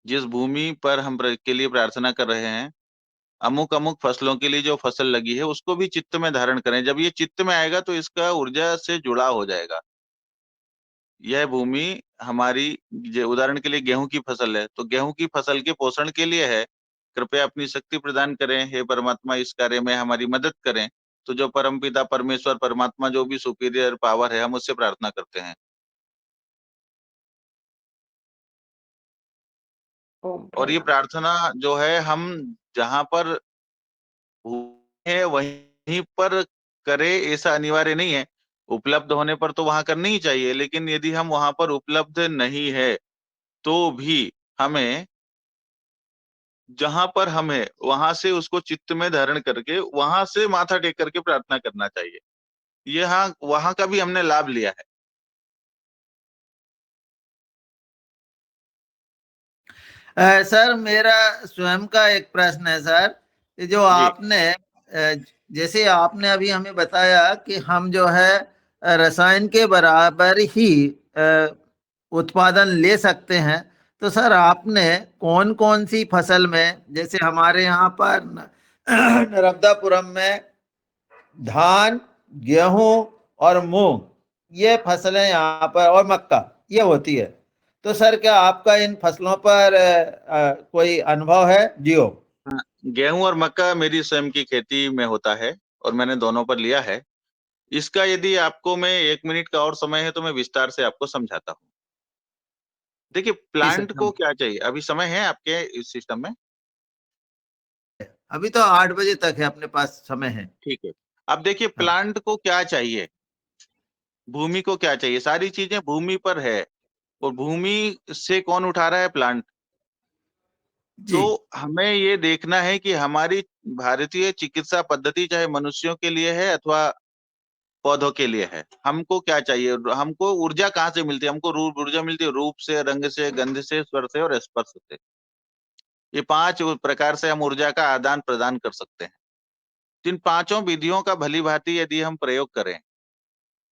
जिस भूमि पर हम के लिए प्रार्थना कर रहे हैं, अमुक अमुक फसलों के लिए जो फसल लगी है उसको भी चित्त में धारण करें। जब ये चित्त में आएगा तो इसका ऊर्जा से जुड़ाव हो जाएगा। यह भूमि हमारी, उदाहरण के लिए गेहूं की फसल है तो गेहूं की फसल के पोषण के लिए है। कृपया अपनी शक्ति प्रदान करें, हे परमात्मा, इस कार्य में हमारी मदद करें। तो जो परमपिता परमेश्वर परमात्मा, जो भी सुपीरियर पावर है, हम उससे प्रार्थना करते हैं। ओम और ये प्रणाम। प्रार्थना जो है हम जहां पर है वहीं पर करे, ऐसा अनिवार्य नहीं है। उपलब्ध होने पर तो वहां करनी ही चाहिए, लेकिन यदि हम वहां पर उपलब्ध नहीं है तो भी हमें जहां पर हम है वहां से उसको चित्त में धारण करके वहां से माथा टेक करके प्रार्थना करना चाहिए। यहाँ वहां का भी हमने लाभ लिया है। सर मेरा स्वयं का एक प्रश्न है सर। ये जो जी। आपने जैसे आपने अभी हमें बताया कि हम जो है रसायन के बराबर ही उत्पादन ले सकते हैं, तो सर आपने कौन कौन सी फसल में, जैसे हमारे यहाँ पर नर्मदापुरम में धान, गेहूं और मूंग, ये फसलें यहाँ पर, और मक्का ये होती है। तो सर क्या आपका इन फसलों पर कोई अनुभव है? जियो। हाँ, गेहूं और मक्का मेरी स्वयं की खेती में होता है और मैंने दोनों पर लिया है। इसका यदि आपको मैं 1 मिनट का और समय है तो मैं विस्तार से आपको समझाता हूँ। देखिए, जी प्लांट सर। को क्या चाहिए, अभी समय है आपके इस सिस्टम में? अभी तो 8 बजे तक है, अपने पास समय है। ठीक है। अब देखिए, हाँ। प्लांट को क्या चाहिए, भूमि को क्या चाहिए, सारी चीजें भूमि पर है। और भूमि से कौन उठा रहा है? प्लांट। जी तो हमें ये देखना है कि हमारी भारतीय चिकित्सा पद्धति चाहे मनुष्यों के लिए है अथवा पौधों के लिए है, हमको क्या चाहिए? हमको ऊर्जा कहाँ से मिलती है? हमको ऊर्जा मिलती है रूप से, रंग से, गंध से, स्वर से और स्पर्श से। ये 5 प्रकार से हम ऊर्जा का आदान प्रदान कर सकते हैं। इन पांचों विधियों का भली भांति यदि हम प्रयोग करें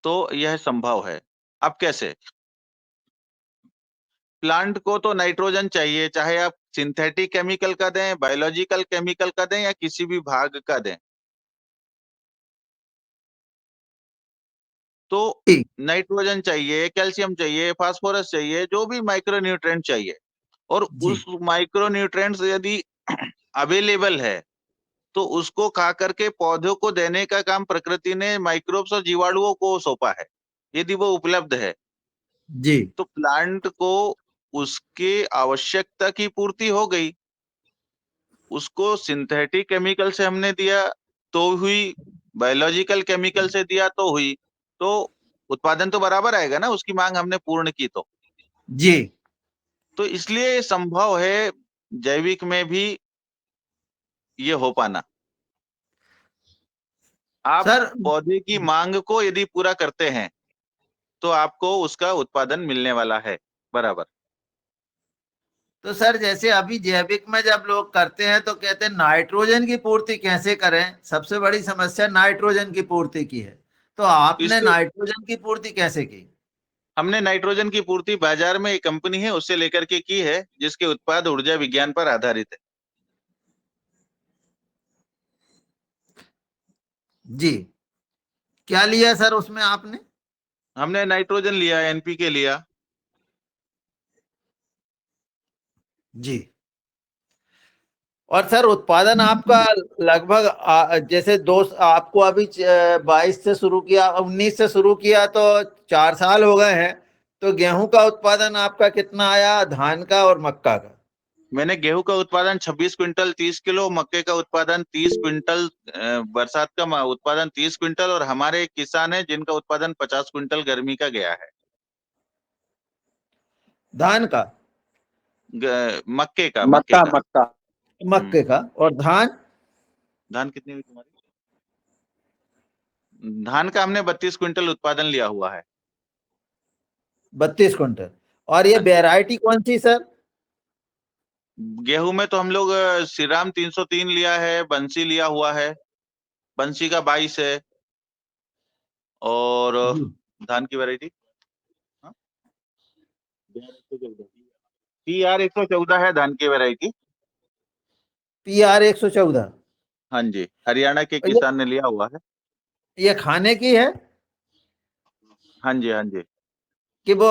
तो यह संभव है। अब कैसे? प्लांट को तो नाइट्रोजन चाहिए, चाहे आप सिंथेटिक केमिकल का दें, बायोलॉजिकल केमिकल का दें या किसी भी भाग का दें। तो जी नाइट्रोजन चाहिए, कैल्शियम चाहिए, फास्फोरस चाहिए, जो भी माइक्रो न्यूट्रिएंट चाहिए। और जी उस माइक्रो न्यूट्रिएंट्स यदि अवेलेबल है तो उसको खा करके पौधों को देने का काम प्रकृति ने माइक्रोब्स और जीवाणुओं को सौंपा है। यदि वो उपलब्ध है जी तो प्लांट को उसके आवश्यकता की पूर्ति हो गई। उसको सिंथेटिक केमिकल से हमने दिया तो हुई, बायोलॉजिकल केमिकल से दिया तो हुई, तो उत्पादन तो बराबर आएगा ना, उसकी मांग हमने पूर्ण की जी तो इसलिए ये संभव है जैविक में भी ये हो पाना। आप सर। पौधे की मांग को यदि पूरा करते हैं तो आपको उसका उत्पादन मिलने वाला है बराबर। तो सर जैसे अभी जैविक में जब लोग करते हैं तो कहते हैं नाइट्रोजन की पूर्ति कैसे करें, सबसे बड़ी समस्या नाइट्रोजन की पूर्ति की है। तो आपने इसके नाइट्रोजन की पूर्ति कैसे की? हमने नाइट्रोजन की पूर्ति बाजार में एक कंपनी है उससे लेकर के की है, जिसके उत्पाद ऊर्जा विज्ञान पर आधारित है। जी क्या लिया सर उसमें आपने? हमने नाइट्रोजन लिया, एनपीके लिया। जी। और सर उत्पादन आपका लगभग जैसे दो आपको अभी 22 से शुरू किया, 19 से शुरू किया तो 4 साल हो गए हैं। तो गेहूं का उत्पादन आपका कितना आया, धान का और मक्का का? मैंने गेहूं का उत्पादन 26 क्विंटल 30 किलो, मक्के का उत्पादन 30 क्विंटल, बरसात का उत्पादन 30 क्विंटल, और हमारे एक किसान है जिनका उत्पादन 50 क्विंटल गर्मी का गया है। धान का? मक्के का। मक्का। मक्के का। और धान? धान कितनी हुई तुम्हारी? धान का हमने 32 क्विंटल उत्पादन लिया हुआ है। 32 क्विंटल। और ये हाँ जी। वैरायटी कौन सी सर? गेहूं में तो हम लोग श्रीराम 303 लिया है, बंसी लिया हुआ है, बंसी का 22 है। और जी धान की वैरायटी PR 114 है धान की वैरायटी। PR 114। हाँ जी, हरियाणा के और किसान ने लिया हुआ है। ये खाने की है हाँ जी, हाँ जी। कि वो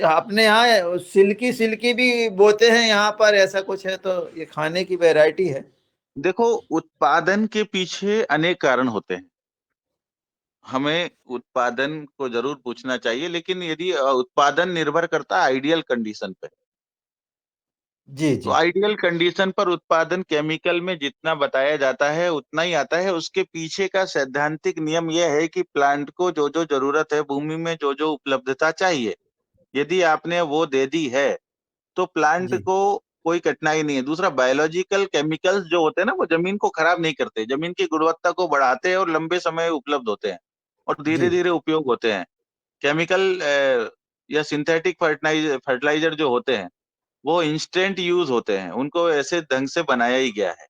अपने यहाँ सिल्की सिल्की भी बोते हैं यहाँ पर, ऐसा कुछ है? तो ये खाने की वैरायटी है। देखो, उत्पादन के पीछे अनेक कारण होते हैं। हमें उत्पादन को जरूर पूछना चाहिए, लेकिन यदि उत्पादन निर्भर करता है आइडियल कंडीशन पे, जी तो जी आइडियल कंडीशन पर उत्पादन केमिकल में जितना बताया जाता है उतना ही आता है। उसके पीछे का सैद्धांतिक नियम यह है कि प्लांट को जो जो जरूरत है, भूमि में जो जो उपलब्धता चाहिए, यदि आपने वो दे दी है तो प्लांट जी को कोई कठिनाई नहीं है। दूसरा, बायोलॉजिकल केमिकल्स जो होते हैं ना, वो जमीन को खराब नहीं करते, जमीन की गुणवत्ता को बढ़ाते हैं और लंबे समय उपलब्ध होते हैं और धीरे जी धीरे उपयोग होते हैं। केमिकल या सिंथेटिक फर्टिलाइजर जो होते हैं वो इंस्टेंट यूज होते हैं, उनको ऐसे ढंग से बनाया ही गया है।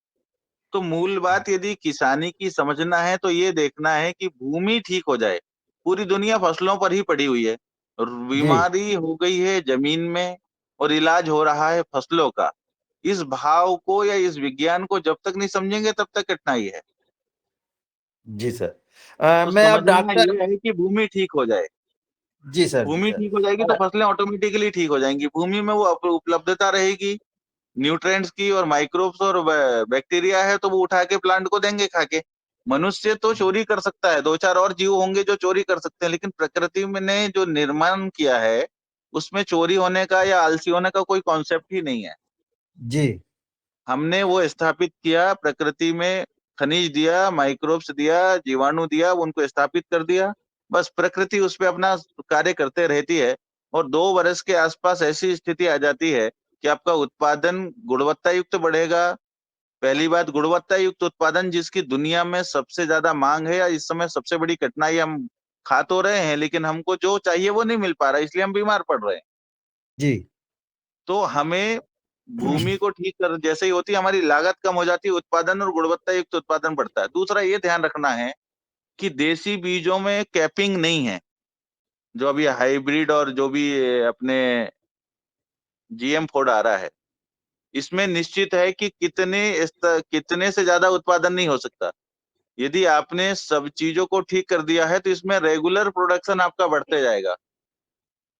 तो मूल बात यदि किसानी की समझना है तो ये देखना है कि भूमि ठीक हो जाए। पूरी दुनिया फसलों पर ही पड़ी हुई है और जी बीमारी हो गई है जमीन में और इलाज हो रहा है फसलों का। इस भाव को या इस विज्ञान को जब तक नहीं समझेंगे तब तक कठिनाई है। जी सर। तो मैं अब समझना डॉक्टर। ये है कि भूमि ठीक हो जाए। जी सर, जी भूमि सर। ठीक हो जाएगी तो फसलें ऑटोमेटिकली ठीक हो जाएंगी। भूमि में वो उपलब्धता रहेगी न्यूट्रिएंट्स की, और माइक्रोब्स और बैक्टीरिया है तो वो उठा के प्लांट को देंगे खा के। मनुष्य तो चोरी कर सकता है, दो चार और जीव होंगे जो चोरी कर सकते हैं, लेकिन प्रकृति में ने जो निर्माण किया है उसमें चोरी होने का या आलसी होने का कोई कॉन्सेप्ट ही नहीं है। जी हमने वो स्थापित किया, प्रकृति में खनिज दिया, माइक्रोब्स दिया, जीवाणु दिया, उनको स्थापित कर दिया। बस प्रकृति उस पे अपना कार्य करते रहती है। और 2 वर्ष के आसपास ऐसी स्थिति आ जाती है कि आपका उत्पादन गुणवत्ता युक्त बढ़ेगा। पहली बात, गुणवत्ता युक्त उत्पादन जिसकी दुनिया में सबसे ज्यादा मांग है, या इस समय सबसे बड़ी कठिनाई, हम खा तो रहे हैं लेकिन हमको जो चाहिए वो नहीं मिल पा रहा, इसलिए हम बीमार पड़ रहे हैं। जी तो हमें भूमि को ठीक कर जैसे ही होती है, हमारी लागत कम हो जाती है, उत्पादन और गुणवत्ता युक्त उत्पादन बढ़ता है। दूसरा ये ध्यान रखना है कि देसी बीजों में कैपिंग नहीं है। जो अभी हाइब्रिड और जो भी अपने जीएम फोर्ड आ रहा है, इसमें निश्चित है कि कितने से ज्यादा उत्पादन नहीं हो सकता। यदि आपने सब चीजों को ठीक कर दिया है तो इसमें रेगुलर प्रोडक्शन आपका बढ़ते जाएगा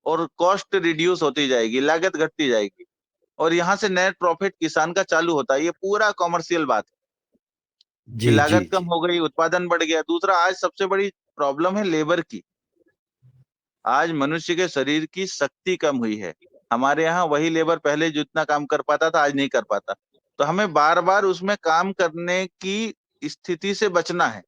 और कॉस्ट रिड्यूस होती जाएगी, लागत घटती जाएगी, और यहाँ से नेट प्रॉफिट किसान का चालू होता है। ये पूरा कॉमर्शियल बात है कि जी जी लागत कम जी हो गई, उत्पादन बढ़ गया। दूसरा, आज सबसे बड़ी प्रॉब्लम है लेबर की। आज मनुष्य के शरीर की शक्ति कम हुई है। हमारे यहाँ वही लेबर पहले जितना काम कर पाता था आज नहीं कर पाता। तो हमें बार बार उसमें काम करने की स्थिति से बचना है।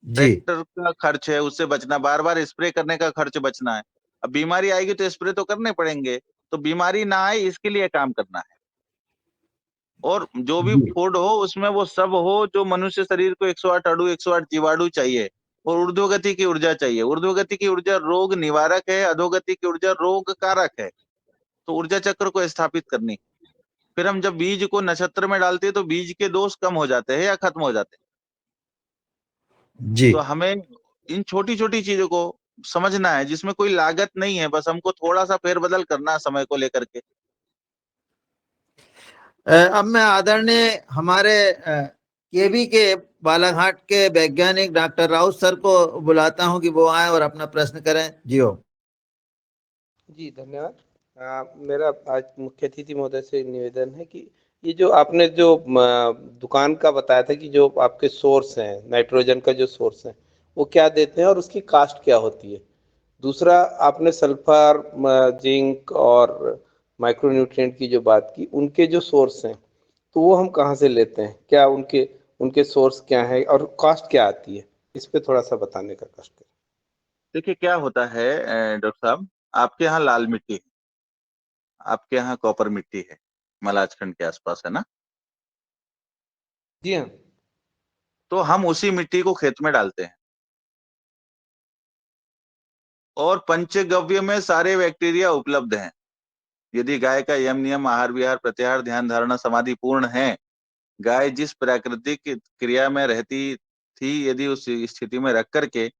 जी ट्रैक्टर का खर्च है उससे बचना, बार बार स्प्रे करने का खर्च बचना है। अब बीमारी आएगी तो स्प्रे तो करने पड़ेंगे, तो बीमारी ना आए इसके लिए काम करना है। और जो भी जी फूड हो उसमें वो सब हो जो मनुष्य शरीर को 108 अणु 108 जीवाणु चाहिए, और ऊर्ध्वगति की ऊर्जा चाहिए। ऊर्ध्वगति की ऊर्जा रोग निवारक है, अधोगति की ऊर्जा रोग कारक है। तो ऊर्जा चक्र को स्थापित करनी। फिर हम जब बीज को नक्षत्र में डालते हैं तो बीज के दोष कम हो जाते हैं या खत्म हो जाते हैं। जी तो हमें इन छोटी छोटी चीजों को समझना है जिसमें कोई लागत नहीं है, बस हमको थोड़ा सा फेरबदल करना है समय को लेकर के। अब मैं आदरणीय हमारे केवी के बालाघाट के वैज्ञानिक डॉक्टर राउत सर को बुलाता हूं कि वो आए और अपना प्रश्न करें। जियो जी धन्यवाद। मेरा आज मुख्य अतिथि महोदय से निवेदन है कि ये जो आपने जो दुकान का बताया था कि जो आपके सोर्स हैं नाइट्रोजन का जो सोर्स है वो क्या देते हैं और उसकी कास्ट क्या होती है। दूसरा आपने सल्फर जिंक और माइक्रोन्यूट्रिएंट की जो बात की उनके जो सोर्स हैं तो वो हम कहाँ से लेते हैं, क्या उनके उनके सोर्स क्या है और कास्ट क्या आती है, इस पे थोड़ा सा बताने का कष्ट करें। देखिए क्या होता है डॉक्टर साहब, आपके यहाँ लाल मिट्टी है, आपके यहाँ कॉपर मिट्टी है, मलाजखंड के आसपास है ना। जी हाँ। तो हम उसी मिट्टी को खेत में डालते हैं, और पंचगव्य में सारे बैक्टीरिया उपलब्ध हैं। यदि गाय का यम नियम आहार विहार प्रत्याहार ध्यान धारणा समाधि पूर्ण है, गाय जिस प्राकृतिक क्रिया में रहती थी यदि उस स्थिति में रख करके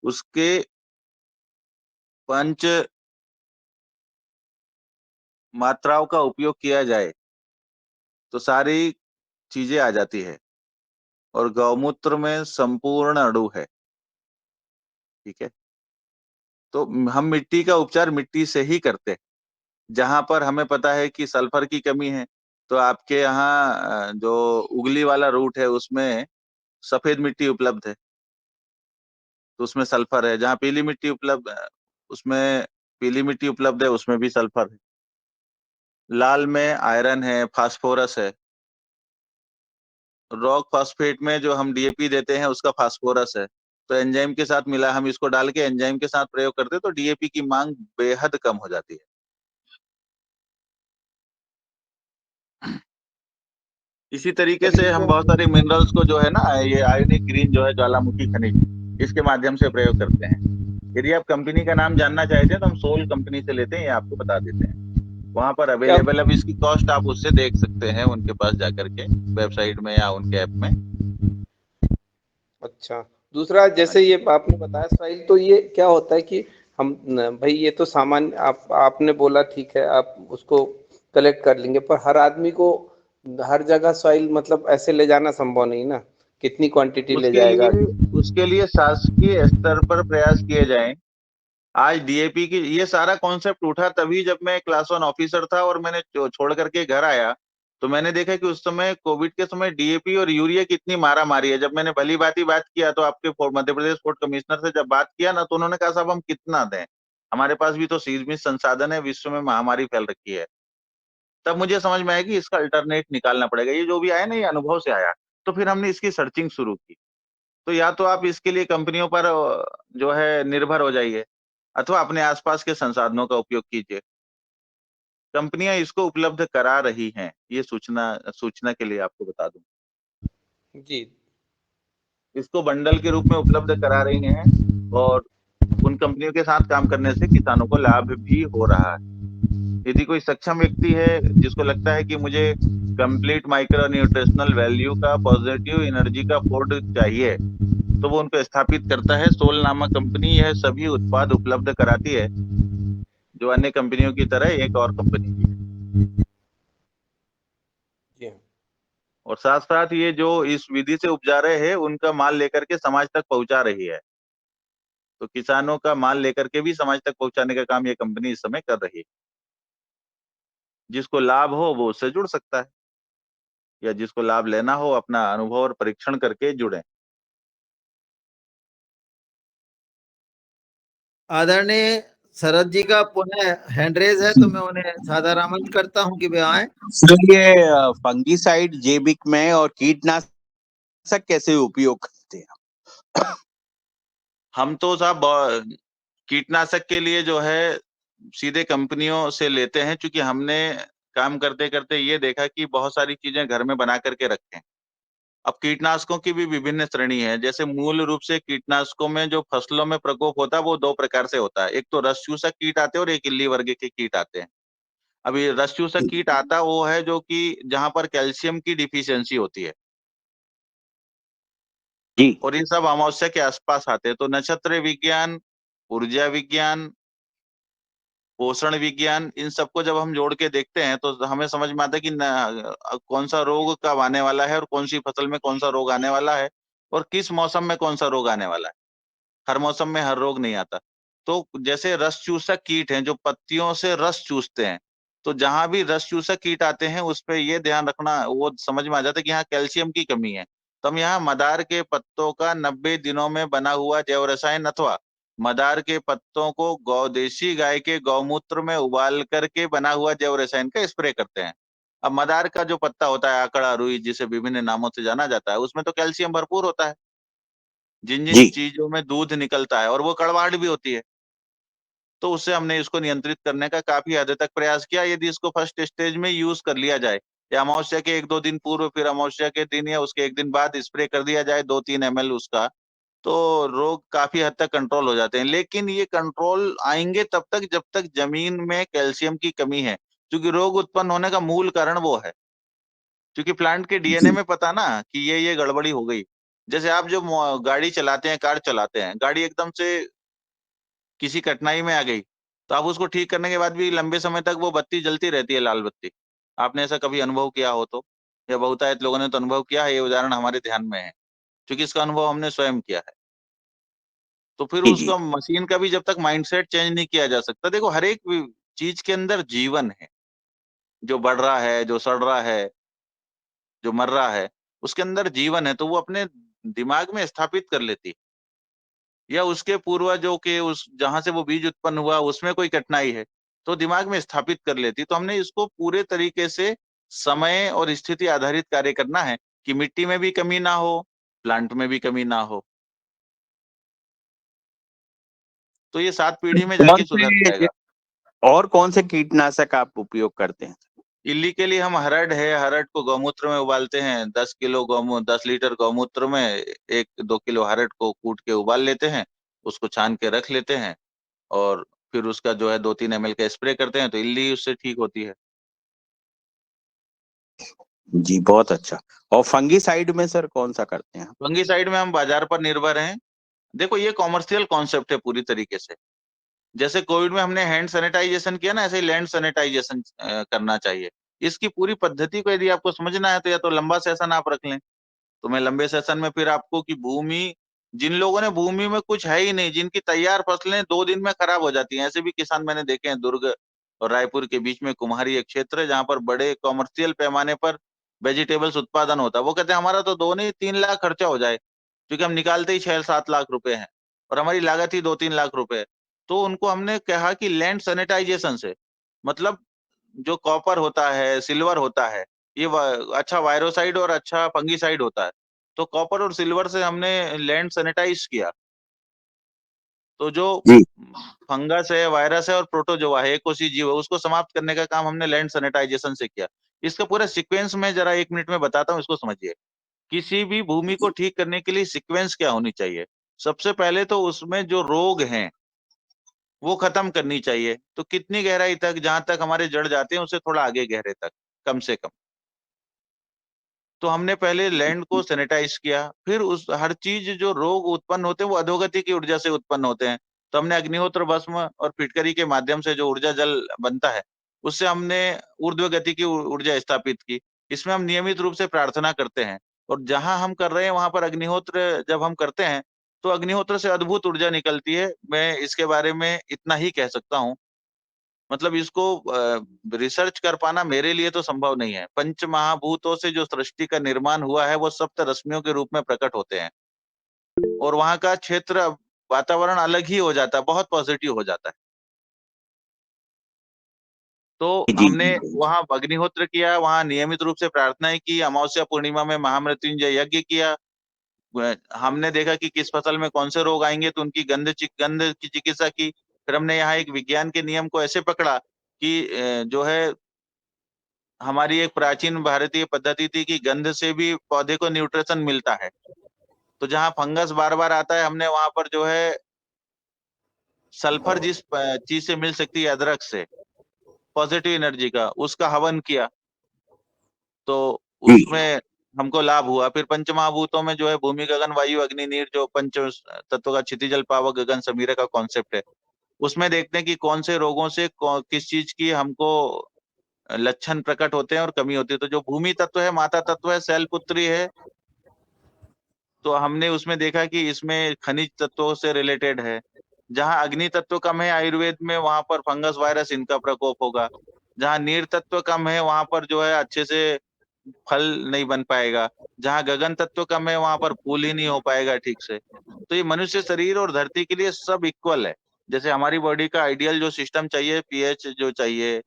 उसके पंच मात्राओं का उपयोग किया जाए तो सारी चीजें आ जाती है। और गौमूत्र में संपूर्ण अणु है, ठीक है। तो हम मिट्टी का उपचार मिट्टी से ही करते हैं। जहां पर हमें पता है कि सल्फर की कमी है, तो आपके यहाँ जो उगली वाला रूट है उसमें सफेद मिट्टी उपलब्ध है, तो उसमें सल्फर है। जहाँ पीली मिट्टी उपलब्ध है उसमें पीली मिट्टी उपलब्ध है, उसमें भी सल्फर है। लाल में आयरन है, फास्फोरस है। रॉक फॉस्फेट में जो हम डीएपी देते हैं उसका फास्फोरस है। तो एंजाइम के साथ मिला, हम इसको डाल के एंजाइम के साथ प्रयोग करते हैं तो डीएपी की मांग बेहद कम हो जाती है। इसी तरीके से हम बहुत सारे मिनरल्स को जो है ना, ये आयोनिक ग्रीन जो है ज्वालामुखी खनिज, इसके माध्यम से प्रयोग करते हैं। यदि आप कंपनी का नाम जानना चाहते हैं तो हम सोल कंपनी से लेते हैं, ये आपको बता देते हैं। वहां पर क्या अवेलेबल, अब इसकी कॉस्ट आप उससे देख सकते हैं उनके पास जाकर के, वेबसाइट में या उनके ऐप में। अच्छा, दूसरा हाँ जैसे जी। ये आपने बताया सॉइल, तो ये क्या होता है कि हम भाई ये तो सामान्य आपने बोला ठीक है आप उसको कलेक्ट कर लेंगे, पर हर आदमी को हर जगह सॉइल मतलब ऐसे ले जाना संभव नहीं ना, कितनी क्वांटिटी ले उसके जाएगा। लिए उसके लिए शासकीय स्तर पर प्रयास किए जाएं। आज डीएपी की ये सारा कॉन्सेप्ट उठा तभी जब मैं क्लास 1 ऑफिसर था और मैंने छोड़ करके घर आया, तो मैंने देखा कि उस समय कोविड के समय डीएपी और यूरिया की इतनी मारा मारी है। जब मैंने भली भांति बात किया तो आपके मध्य प्रदेश फूड कमिश्नर से जब बात किया ना, तो उन्होंने कहा साहब हम कितना दें, हमारे पास भी तो सीमित संसाधन है, विश्व में महामारी फैल रखी है। तब मुझे समझ में आया कि इसका अल्टरनेट निकालना पड़ेगा। ये जो भी आया ना ये अनुभव से आया। तो फिर हमने इसकी सर्चिंग शुरू की। तो या तो आप इसके लिए कंपनियों पर जो है निर्भर हो जाइए, अथवा अपने आसपास के संसाधनों का उपयोग कीजिए। कंपनियां इसको उपलब्ध करा रही हैं, ये सूचना के लिए आपको बता दूं। जी। इसको बंडल के रूप में उपलब्ध करा रही हैं और उन कंपनियों के साथ काम करने से किसानों को लाभ भी हो रहा है। यदि कोई सक्षम व्यक्ति है जिसको लगता है कि मुझे कंप्लीट माइक्रो न्यूट्रिशनल वैल्यू का पॉजिटिव एनर्जी का फूड चाहिए, तो वो उनको स्थापित करता है। सोल नामक कंपनी यह सभी उत्पाद उपलब्ध कराती है, जो अन्य कंपनियों की तरह एक और कंपनी भी है। जी हाँ। और साथ साथ ये जो इस विधि से उपजा रहे हैं उनका माल लेकर के समाज तक पहुंचा रही है। तो किसानों का माल लेकर के भी समाज तक पहुंचाने का काम ये कंपनी इस समय कर रही है। जिसको लाभ हो वो उससे जुड़ सकता है, या जिसको लाभ लेना हो अपना अनुभव और परीक्षण करके जुड़े। आदरणीय शरद जी का पुनः हैंड रेज है, तो मैं उन्हें सादर आमंत्रित करता हूं कि वे आए। तो ये फंगीसाइड जैविक में और कीटनाशक कैसे उपयोग करते हैं? हम तो साहब कीटनाशक के लिए जो है सीधे कंपनियों से लेते हैं, क्योंकि हमने काम करते करते ये देखा कि बहुत सारी चीजें घर में बना करके रखें। अब कीटनाशकों की भी विभिन्न श्रेणी है। जैसे मूल रूप से कीटनाशकों में जो फसलों में प्रकोप होता है वो दो प्रकार से होता है। एक तो रस चूसक कीट आते हैं और एक इल्ली वर्ग के कीट आते हैं। अब ये रस चूसक कीट आता वो है जो कि जहां पर कैल्शियम की डिफिशियंसी होती है, जी और ये सब अमावस्या के आसपास आते हैं। तो नक्षत्र विज्ञान, ऊर्जा विज्ञान, पोषण विज्ञान, इन सबको जब हम जोड़ के देखते हैं तो हमें समझ में आता है कि कौन सा रोग कब आने वाला है और कौन सी फसल में कौन सा रोग आने वाला है और किस मौसम में कौन सा रोग आने वाला है। हर मौसम में हर रोग नहीं आता। तो जैसे रस चूसक कीट हैं जो पत्तियों से रस चूसते हैं, तो जहां भी रस चूसक कीट आते हैं उस पे ये ध्यान रखना, वो समझ में आ जाता है कि यहाँ कैल्शियम की कमी है। तो हम यहाँ मदार के पत्तों का 90 दिनों में बना हुआ जैव रसायन अथवा मदार के पत्तों को देशी गाय के गौमूत्र में उबाल करके बना हुआ जैव रसायन का स्प्रे करते हैं। अब मदार का जो पत्ता होता है, आकड़ा, रुई, जिसे विभिन्न नामों से जाना जाता है, उसमें तो कैल्शियम भरपूर होता है। जिन जिन जी चीजों में दूध निकलता है और वो कड़वाहट भी होती है, तो उससे हमने इसको नियंत्रित करने का काफी हद तक प्रयास किया। यदि इसको फर्स्ट स्टेज में यूज कर लिया जाए, या अमावस्या के 1-2 दिन पूर्व, फिर अमावस्या के दिन या उसके 1 दिन बाद स्प्रे कर दिया जाए 2-3 ml उसका, तो रोग काफी हद तक कंट्रोल हो जाते हैं। लेकिन ये कंट्रोल आएंगे तब तक जब तक जमीन में कैल्शियम की कमी है, क्योंकि रोग उत्पन्न होने का मूल कारण वो है। क्योंकि प्लांट के डीएनए जी में पता ना कि ये गड़बड़ी हो गई। जैसे आप जो गाड़ी चलाते हैं, कार चलाते हैं, गाड़ी एकदम से किसी कठिनाई में आ गई, तो आप उसको ठीक करने के बाद भी लंबे समय तक वो बत्ती जलती रहती है, लाल बत्ती। आपने ऐसा कभी अनुभव किया हो तो, या बहुतायत लोगों ने तो अनुभव किया है, ये उदाहरण हमारे ध्यान में है, क्योंकि इसका अनुभव हमने स्वयं किया है। तो फिर जी जी उसका मशीन का भी जब तक माइंडसेट चेंज नहीं किया जा सकता। देखो, हर एक चीज के अंदर जीवन है, जो बढ़ रहा है, जो सड़ रहा है, जो मर रहा है, उसके अंदर जीवन है, तो वो अपने दिमाग में स्थापित कर लेती है। या उसके पूर्वजों के उस जहां से वो बीज उत्पन्न हुआ उसमें कोई कठिनाई है, तो दिमाग में स्थापित कर लेती। तो हमने इसको पूरे तरीके से समय और स्थिति आधारित कार्य करना है कि मिट्टी में भी कमी ना हो, प्लांट में भी कमी ना हो। तो ये 7 पीढ़ी में कौन जाके सुधर से जाएगा। और कौन से कीटनाशक आप उपयोग करते हैं? इल्ली के लिए हम हरड़ है, हरड़ को गौमूत्र में उबालते हैं। 10 लीटर गौमूत्र में 1-2 किलो हरड़ को कूट के उबाल लेते हैं, उसको छान के रख लेते हैं, और फिर उसका जो है 2-3 ml का स्प्रे करते हैं, तो इल्ली उससे ठीक होती है। जी बहुत अच्छा। और फंगीसाइड में सर कौन सा करते हैं? फंगीसाइड में हम बाजार पर निर्भर हैं। देखो, ये कॉमर्शियल कॉन्सेप्ट है पूरी तरीके से। जैसे कोविड में हमने हैंड सैनिटाइजेशन किया ना, ऐसे ही लैंड सैनिटाइजेशन करना चाहिए। इसकी पूरी पद्धति को यदि आपको समझना है तो या तो लंबा सेशन आप रख लें। तो मैं लंबे सेशन में फिर आपको कि भूमि, जिन लोगों ने भूमि में कुछ है ही नहीं, जिनकी तैयार फसलें 2 दिन में खराब हो जाती हैं, ऐसे भी किसान मैंने देखे हैं। दुर्ग और रायपुर के बीच में कुम्हारी एक क्षेत्र है जहाँ पर बड़े कॉमर्शियल पैमाने पर वेजिटेबल्स उत्पादन होता है। वो कहते हैं हमारा तो 2 नहीं 3 लाख खर्चा हो जाए, क्योंकि हम निकालते ही 6-7 लाख रुपए हैं और हमारी लागत ही 2-3 लाख रुपए है। तो उनको हमने कहा कि लैंड सैनिटाइजेशन से, मतलब जो कॉपर होता है, सिल्वर होता है, ये अच्छा वायरोसाइड और अच्छा फंगीसाइड होता है। तो कॉपर और सिल्वर से हमने लैंड सैनिटाइज किया। तो जो जी फंगस है, वायरस है और प्रोटोजोआ है, कोसी जीव है, उसको समाप्त करने का काम हमने लैंड सैनिटाइजेशन से किया। इसका पूरा सीक्वेंस मैं जरा 1 मिनट में बताता हूँ, इसको समझिए। किसी भी भूमि को ठीक करने के लिए सीक्वेंस क्या होनी चाहिए? सबसे पहले तो उसमें जो रोग हैं, वो खत्म करनी चाहिए। तो कितनी गहराई तक? जहाँ तक हमारे जड़ जाते हैं, उससे थोड़ा आगे गहरे तक, कम से कम। तो हमने पहले लैंड को सैनिटाइज किया, फिर उस हर चीज जो रोग उत्पन्न होते हैं वो अधोगति की ऊर्जा से उत्पन्न होते हैं। तो हमने अग्निहोत्र भस्म और फिटकरी के माध्यम से जो ऊर्जा जल बनता है, उससे हमने ऊर्ध्व गति की ऊर्जा स्थापित की। इसमें हम नियमित रूप से प्रार्थना करते हैं, और जहां हम कर रहे हैं वहां पर अग्निहोत्र जब हम करते हैं, तो अग्निहोत्र से अद्भुत ऊर्जा निकलती है। मैं इसके बारे में इतना ही कह सकता हूँ। मतलब इसको रिसर्च कर पाना मेरे लिए तो संभव नहीं है। पंच महाभूतों से जो सृष्टि का निर्माण हुआ है, वो सप्त रश्मियों के रूप में प्रकट होते हैं, और वहाँ का क्षेत्र, वातावरण अलग ही हो जाता है, बहुत पॉजिटिव हो जाता है। तो जी हमने जी वहाँ अग्निहोत्र किया, वहाँ नियमित रूप से प्रार्थनाएं की, अमावस्या पूर्णिमा में महामृत्युंजय यज्ञ किया। हमने देखा कि किस फसल में कौन से रोग आएंगे, तो उनकी गंध की चिकित्सा की। फिर हमने यहाँ एक विज्ञान के नियम को ऐसे पकड़ा कि जो है, हमारी एक प्राचीन भारतीय पद्धति थी कि गंध से भी पौधे को न्यूट्रिशन मिलता है। तो जहाँ फंगस बार-बार आता है, हमने वहाँ पर जो है सल्फर जिस चीज से मिल सकती है, अदरक से, पॉजिटिव एनर्जी का, उसका हवन किया। तो जी उसमें हमको लाभ हुआ। फिर पंचमहाभूतों में जो है भूमि, गगन, वायु, अग्नि, नीर, जो पंच तत्वों का क्षितिज, जल, पावक, गगन, समीरा का कॉन्सेप्ट है, उसमें देखते हैं कि कौन से रोगों से किस चीज की हमको लक्षण प्रकट होते हैं और कमी होती है। तो जो भूमि तत्व है, माता तत्व है, शैलपुत्री है, तो हमने उसमें देखा कि इसमें खनिज तत्वों से रिलेटेड है। जहाँ अग्नि तत्व कम है आयुर्वेद में, वहां पर फंगस, वायरस, इनका प्रकोप होगा। जहाँ नीर तत्व कम है, वहां पर जो है अच्छे से फल नहीं बन पाएगा। जहाँ गगन तत्व कम है, वहां पर फूल ही नहीं हो पाएगा ठीक से। तो ये मनुष्य शरीर और धरती के लिए सब इक्वल है। जैसे हमारी बॉडी का आइडियल जो सिस्टम चाहिए, पीएच जो चाहिए,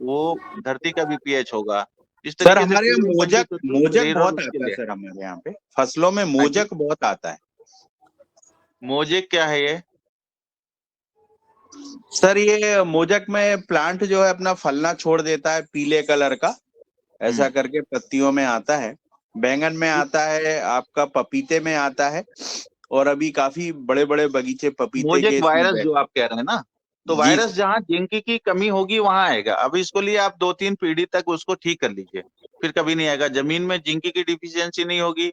वो धरती का भी पीएच होगा। इस सर, तरीके से हमारे यहाँ पूरे मोजक पंचतत्व मोजक शरीर और बहुत उसके आता है लिए। सर, हमारे यहाँ पे फसलों में हाँ जी। मोजक बहुत आता है। मोजेक क्या है ये? सर, ये मोजक में प्लांट जो है अपना फलना छोड़ देता है, पीले कलर का ऐसा करके पत्तियों में आता है, बैंगन में आता है, आपका पपीते में आता है, और अभी काफी बड़े बड़े बगीचे पपीते मोजेक के इसमें वायरस जो आप कह रहे हैं ना, तो जी वायरस सर। जहाँ जिंक की कमी होगी वहां आएगा। अब इसको लिए आप 2-3 पीढ़ी तक उसको ठीक कर लीजिए, फिर कभी नहीं आएगा। जमीन में जिंक की डिफिशियंसी नहीं होगी,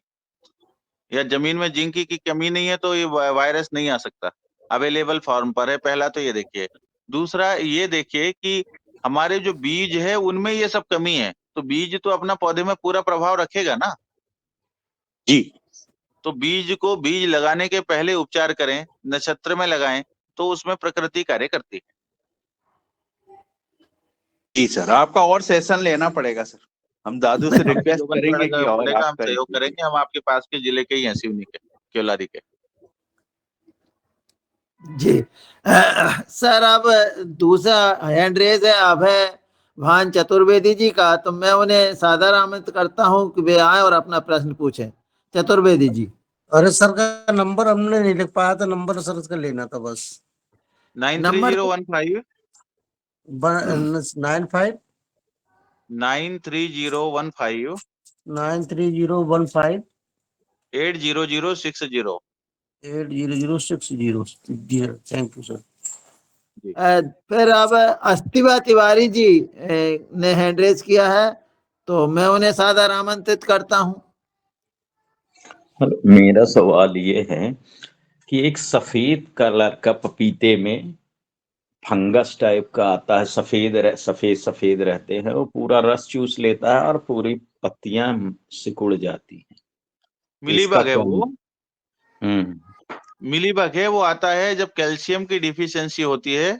या जमीन में जिंक की कमी नहीं है, तो ये वायरस नहीं आ सकता। अवेलेबल फॉर्म पर है, पहला तो ये देखिए। दूसरा ये देखिए कि हमारे जो बीज है उनमें ये सब कमी है, तो बीज तो अपना पौधे में पूरा प्रभाव रखेगा ना। जी तो बीज को बीज लगाने के पहले उपचार करें, नक्षत्र में लगाएं, तो उसमें प्रकृति कार्य करती है। जी सर, आपका और सेशन लेना पड़ेगा सर, हम दादू से आपको रिक्वेस्ट जो बन करेंगे कि और पड़ेगा, आप हम करें। सहयोग करेंगे। हम आपके पास के जिले के ही हैं, सिवनी के, केवलारी के। जी। सर, अब दूसरा हैंड रेज है, अब है भान चतुर्वेदी जी का, तो मैं उन्हें सादर आमंत्रित करता हूं कि वे आए और अपना प्रश्न पूछें। चतुर्वेदी जी। अरे सर का नंबर हमने नहीं लिख पाया था, नंबर सर का लेना था बस। 93015 9-5 93015 93015 80060। 80060। जी थैंक यू सर। जी। फिर अब अस्तिबा तिवारी जी ने हैंड रेज किया है, तो मैं उन्हें सादर आमंत्रित करता हूं। मेरा सवाल ये है कि एक सफेद कलर का पपीते में फंगस टाइप का आता है, सफेद सफेद रहते हैं, वो पूरा रस चूस लेता है और पूरी पत्तियां सिकुड़ जाती हैं। इसका मिलीबग है क्या? वो। मिलीबग है वो, आता है जब कैल्शियम की डिफिशियंसी होती है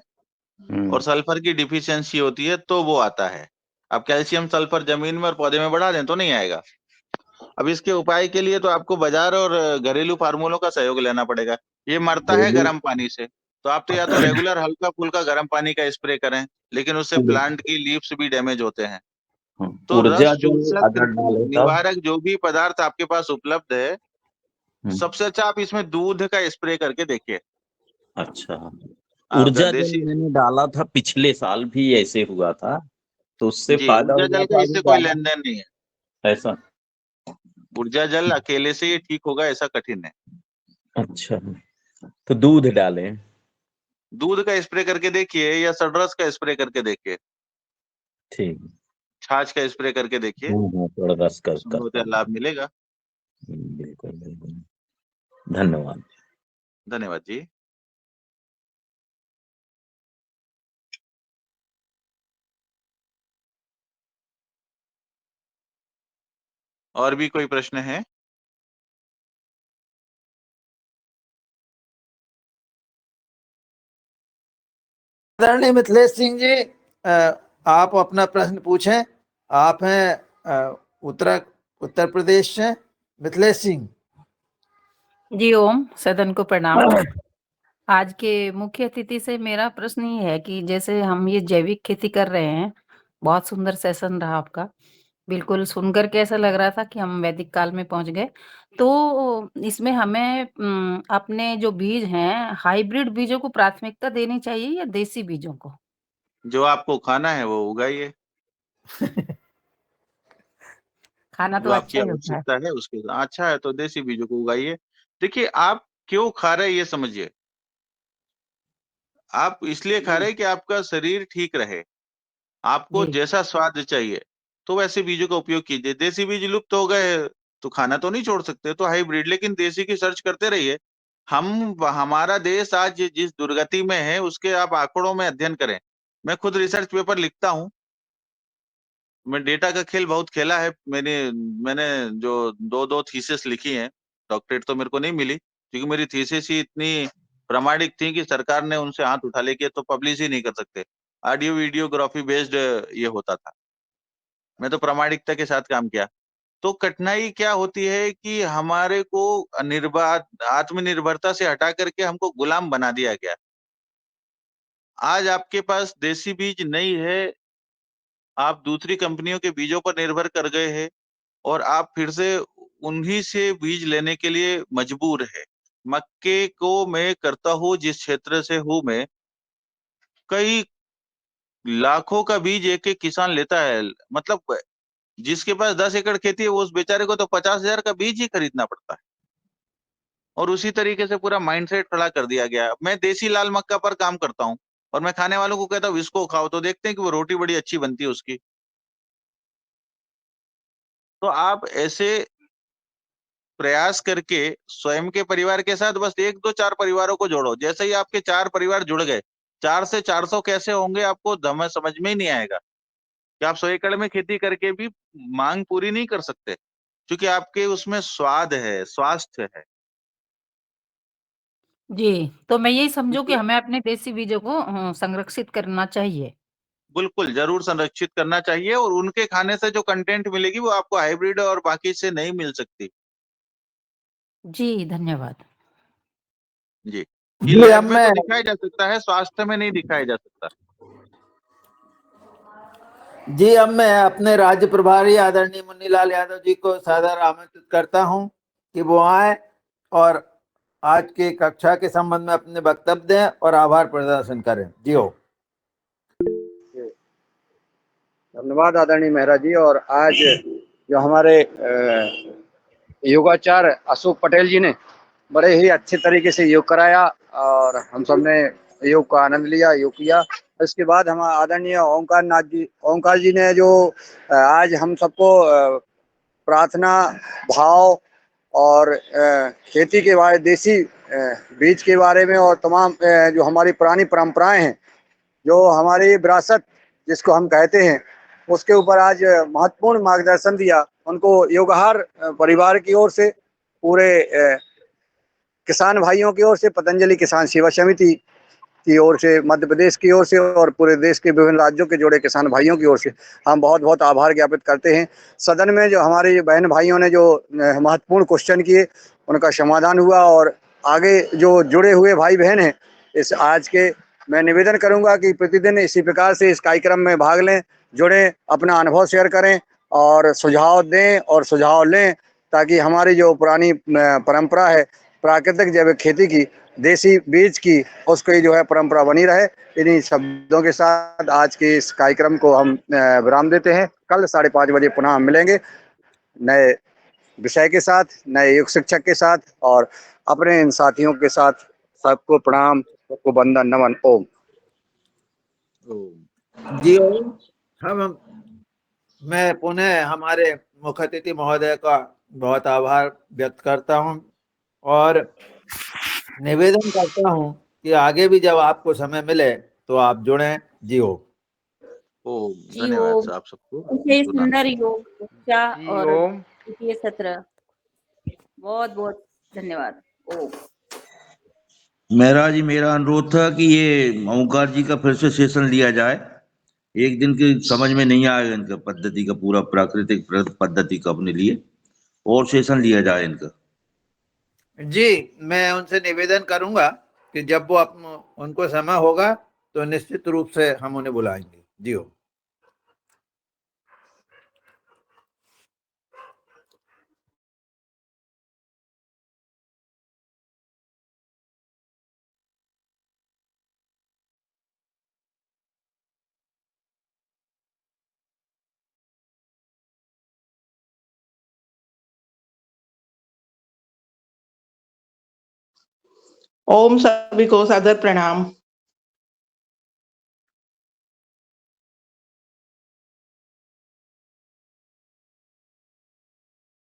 और सल्फर की डिफिशियंसी होती है, तो वो आता है। अब कैल्शियम सल्फर जमीन में और पौधे में बढ़ा दें तो नहीं आएगा। अब इसके उपाय के लिए तो आपको बाजार और घरेलू फार्मूलों का सहयोग लेना पड़ेगा। ये मरता है गर्म पानी से, तो आप तो या तो रेगुलर हल्का फुल्का गर्म पानी का स्प्रे करें, लेकिन उससे प्लांट की लीव्स भी डैमेज होते हैं। तो ऊर्जा रस जो चूसक अगर डाले तब निवारक जो भी पदार्थ आपके पास उपलब्ध है, सबसे अच्छा आप इसमें दूध का स्प्रे करके देखिए। अच्छा, अगर ऊर्जा जल देसी मैंने डाला था, पिछले साल भी ऐसे हुआ था, तो उससे जी, फायदा ऊर्जा हुआ जल का था, अभी इससे कोई डाला लेन देन नहीं है। ऐसा। ऊर्जा जल अकेले से ये ठीक होगा ऐसा कठिन है। अच्छा, तो दूध डालें? दूध का स्प्रे करके देखिए या सडरस का स्प्रे करके देखिए, ठीक। छाछ का स्प्रे करके देखिए, हाँ, थोड़ा रस कर करता संभवतः हूँ। लाभ मिलेगा। बिल्कुल बिल्कुल, धन्यवाद। धन्यवाद जी। और भी कोई प्रश्न है? आदरणीय मिथिलेश सिंह जी, आप अपना प्रश्न पूछें। आप हैं उत्तर प्रदेश से मिथिलेश सिंह। जी ओम, सदन को प्रणाम। आज के मुख्य अतिथि से मेरा प्रश्न ये है कि जैसे हम ये जैविक खेती कर रहे हैं, बहुत सुंदर सेशन रहा आपका। बिल्कुल सुनकर के ऐसा लग रहा था कि हम वैदिक काल में पहुंच गए। तो इसमें हमें अपने जो बीज हैं, हाइब्रिड बीजों को प्राथमिकता देनी चाहिए या देसी बीजों को? जो आपको खाना है वो उगाइए, खाना तो जो आपकी अच्छा ही होता है। आवश्यकता है उसके अच्छा है तो देसी बीजों को उगाइए। देखिए, आप क्यों खा रहे हैं ये समझिए। आप इसलिए खा रहे जी, हैं कि आपका शरीर ठीक रहे, आपको जी, जैसा स्वाद चाहिए, तो वैसे बीजों का उपयोग कीजिए। देसी बीज लुप्त हो गए तो खाना तो नहीं छोड़ सकते, तो हाइब्रिड, लेकिन देसी की सर्च करते रहिए। हमारा देश आज जिस दुर्गति में है उसके आप आंकड़ों में अध्ययन करें। मैं खुद रिसर्च पेपर लिखता हूँ, मैं डेटा का खेल बहुत खेला है। मैंने जो दो दो थीसिस लिखी हैं, डॉक्टरेट तो मेरे को नहीं मिली क्योंकि मेरी थीसिस ही इतनी प्रामाणिक थी कि सरकार ने उनसे हाथ उठा ले के तो पब्लिश ही नहीं कर सकते। ऑडियो वीडियोग्राफी बेस्ड ये होता था, मैं तो प्रामाणिकता के साथ काम किया। तो कठिनाई क्या होती है कि हमारे को निर्बाध आत्मनिर्भरता से हटा करके हमको गुलाम बना दिया गया। आज आपके पास देसी बीज नहीं है, आप दूसरी कंपनियों के बीजों पर निर्भर कर गए हैं और आप फिर से उन्हीं से बीज लेने के लिए मजबूर है। मक्के को मैं करता हूँ जिस क्षेत्र से हूँ मैं, कई लाखों का बीज एक एक किसान लेता है। मतलब जिसके पास 10 एकड़ खेती है वो उस बेचारे को तो 50,000 का बीज ही खरीदना पड़ता है। और उसी तरीके से पूरा माइंडसेट खड़ा कर दिया गया। मैं देसी लाल मक्का पर काम करता हूँ और मैं खाने वालों को कहता हूँ इसको खाओ, तो देखते हैं कि वो रोटी बड़ी अच्छी बनती है उसकी। तो आप ऐसे प्रयास करके स्वयं के परिवार के साथ बस 1 2 4 परिवारों को जोड़ो। जैसे ही आपके 4 परिवार जुड़ गए, 4 से 400 कैसे होंगे आपको समझ में ही नहीं आएगा कि आप 100 एकड़ में खेती करके भी मांग पूरी नहीं कर सकते, क्योंकि आपके उसमें स्वाद है, स्वास्थ्य है। जी। तो मैं यही समझूँ कि इसलिए हमें अपने देसी बीजों को संरक्षित करना चाहिए। बिल्कुल जरूर संरक्षित करना चाहिए और उनके खाने से जो कंटेंट मिलेगी वो आपको हाइब्रिड और बाकी से नहीं मिल सकती। जी, धन्यवाद। जी, ये जी, लैब अब में मैं तो दिखाया जा सकता है, स्वास्थ्य में नहीं दिखाया जा सकता। अपने राज्य प्रभारी आदरणीय मुन्नीलाल यादव जी को सादर आमंत्रित करता हूं कि वो आए और आज की कक्षा के संबंध में अपने वक्तव्य दें और आभार प्रदर्शन करें। जी हो। धन्यवाद आदरणीय मेहरा जी। और आज जो हमारे योगाचार्य अशोक पटेल जी ने बड़े ही अच्छे तरीके से योग कराया और हम सब ने योग का आनंद लिया, योग किया। इसके बाद हम आदरणीय ओंकार जी ने जो आज हम सबको प्रार्थना भाव और खेती के बारे, देसी बीज के बारे में और तमाम जो हमारी पुरानी परंपराएं हैं, जो हमारी विरासत जिसको हम कहते हैं, उसके ऊपर आज महत्वपूर्ण मार्गदर्शन दिया। उनको योगहार परिवार की ओर से, पूरे किसान भाइयों की ओर से, पतंजलि किसान सेवा समिति की ओर से, मध्य प्रदेश की ओर से और पूरे देश के विभिन्न राज्यों के जुड़े किसान भाइयों की ओर से हम बहुत बहुत आभार ज्ञापित करते हैं। सदन में जो हमारे बहन भाइयों ने जो महत्वपूर्ण क्वेश्चन किए उनका समाधान हुआ और आगे जो जुड़े हुए भाई बहन हैं इस आज के, मैं निवेदन करूंगा कि प्रतिदिन इसी प्रकार से इस कार्यक्रम में भाग लें, जुड़ें, अपना अनुभव शेयर करें और सुझाव दें और सुझाव लें, ताकि हमारी जो पुरानी परंपरा है प्राकृतिक जैविक खेती की, देसी बीज की उसकी जो है परंपरा बनी रहे। इन्हीं शब्दों के साथ आज के इस कार्यक्रम को हम विराम देते हैं। कल 5:30 बजे पुनः हम मिलेंगे नए विषय के साथ, नए युग शिक्षक के साथ और अपने इन साथियों के साथ। सबको प्रणाम, सबको वंदन, नमन, ओम। जी ओम। हम मैं पुनः हमारे मुख्य अतिथि महोदय का बहुत आभार व्यक्त करता हूं और निवेदन करता हूं कि आगे भी जब आपको समय मिले तो आप जुड़ें। जी ओम। ओम। जी धन्यवाद ओम। आप सबको ऐसे सुना। सुंदर योग शिक्षा जी और ओम। द्वितीय सत्र, बहुत बहुत धन्यवाद। ओम। मेरा अनुरोध था कि ये ओंकार जी का फिर से सेशन लिया जाए। एक दिन की समझ में नहीं आएगा इनका पद्धति का, पूरा प्राकृतिक पद्धति का अपने लिए, और सेशन लिया जाए इनका। जी मैं उनसे निवेदन करूंगा कि जब वो उनको समय होगा तो निश्चित रूप से हम उन्हें बुलाएंगे। जी ओम। ओम। सभी को सादर प्रणाम।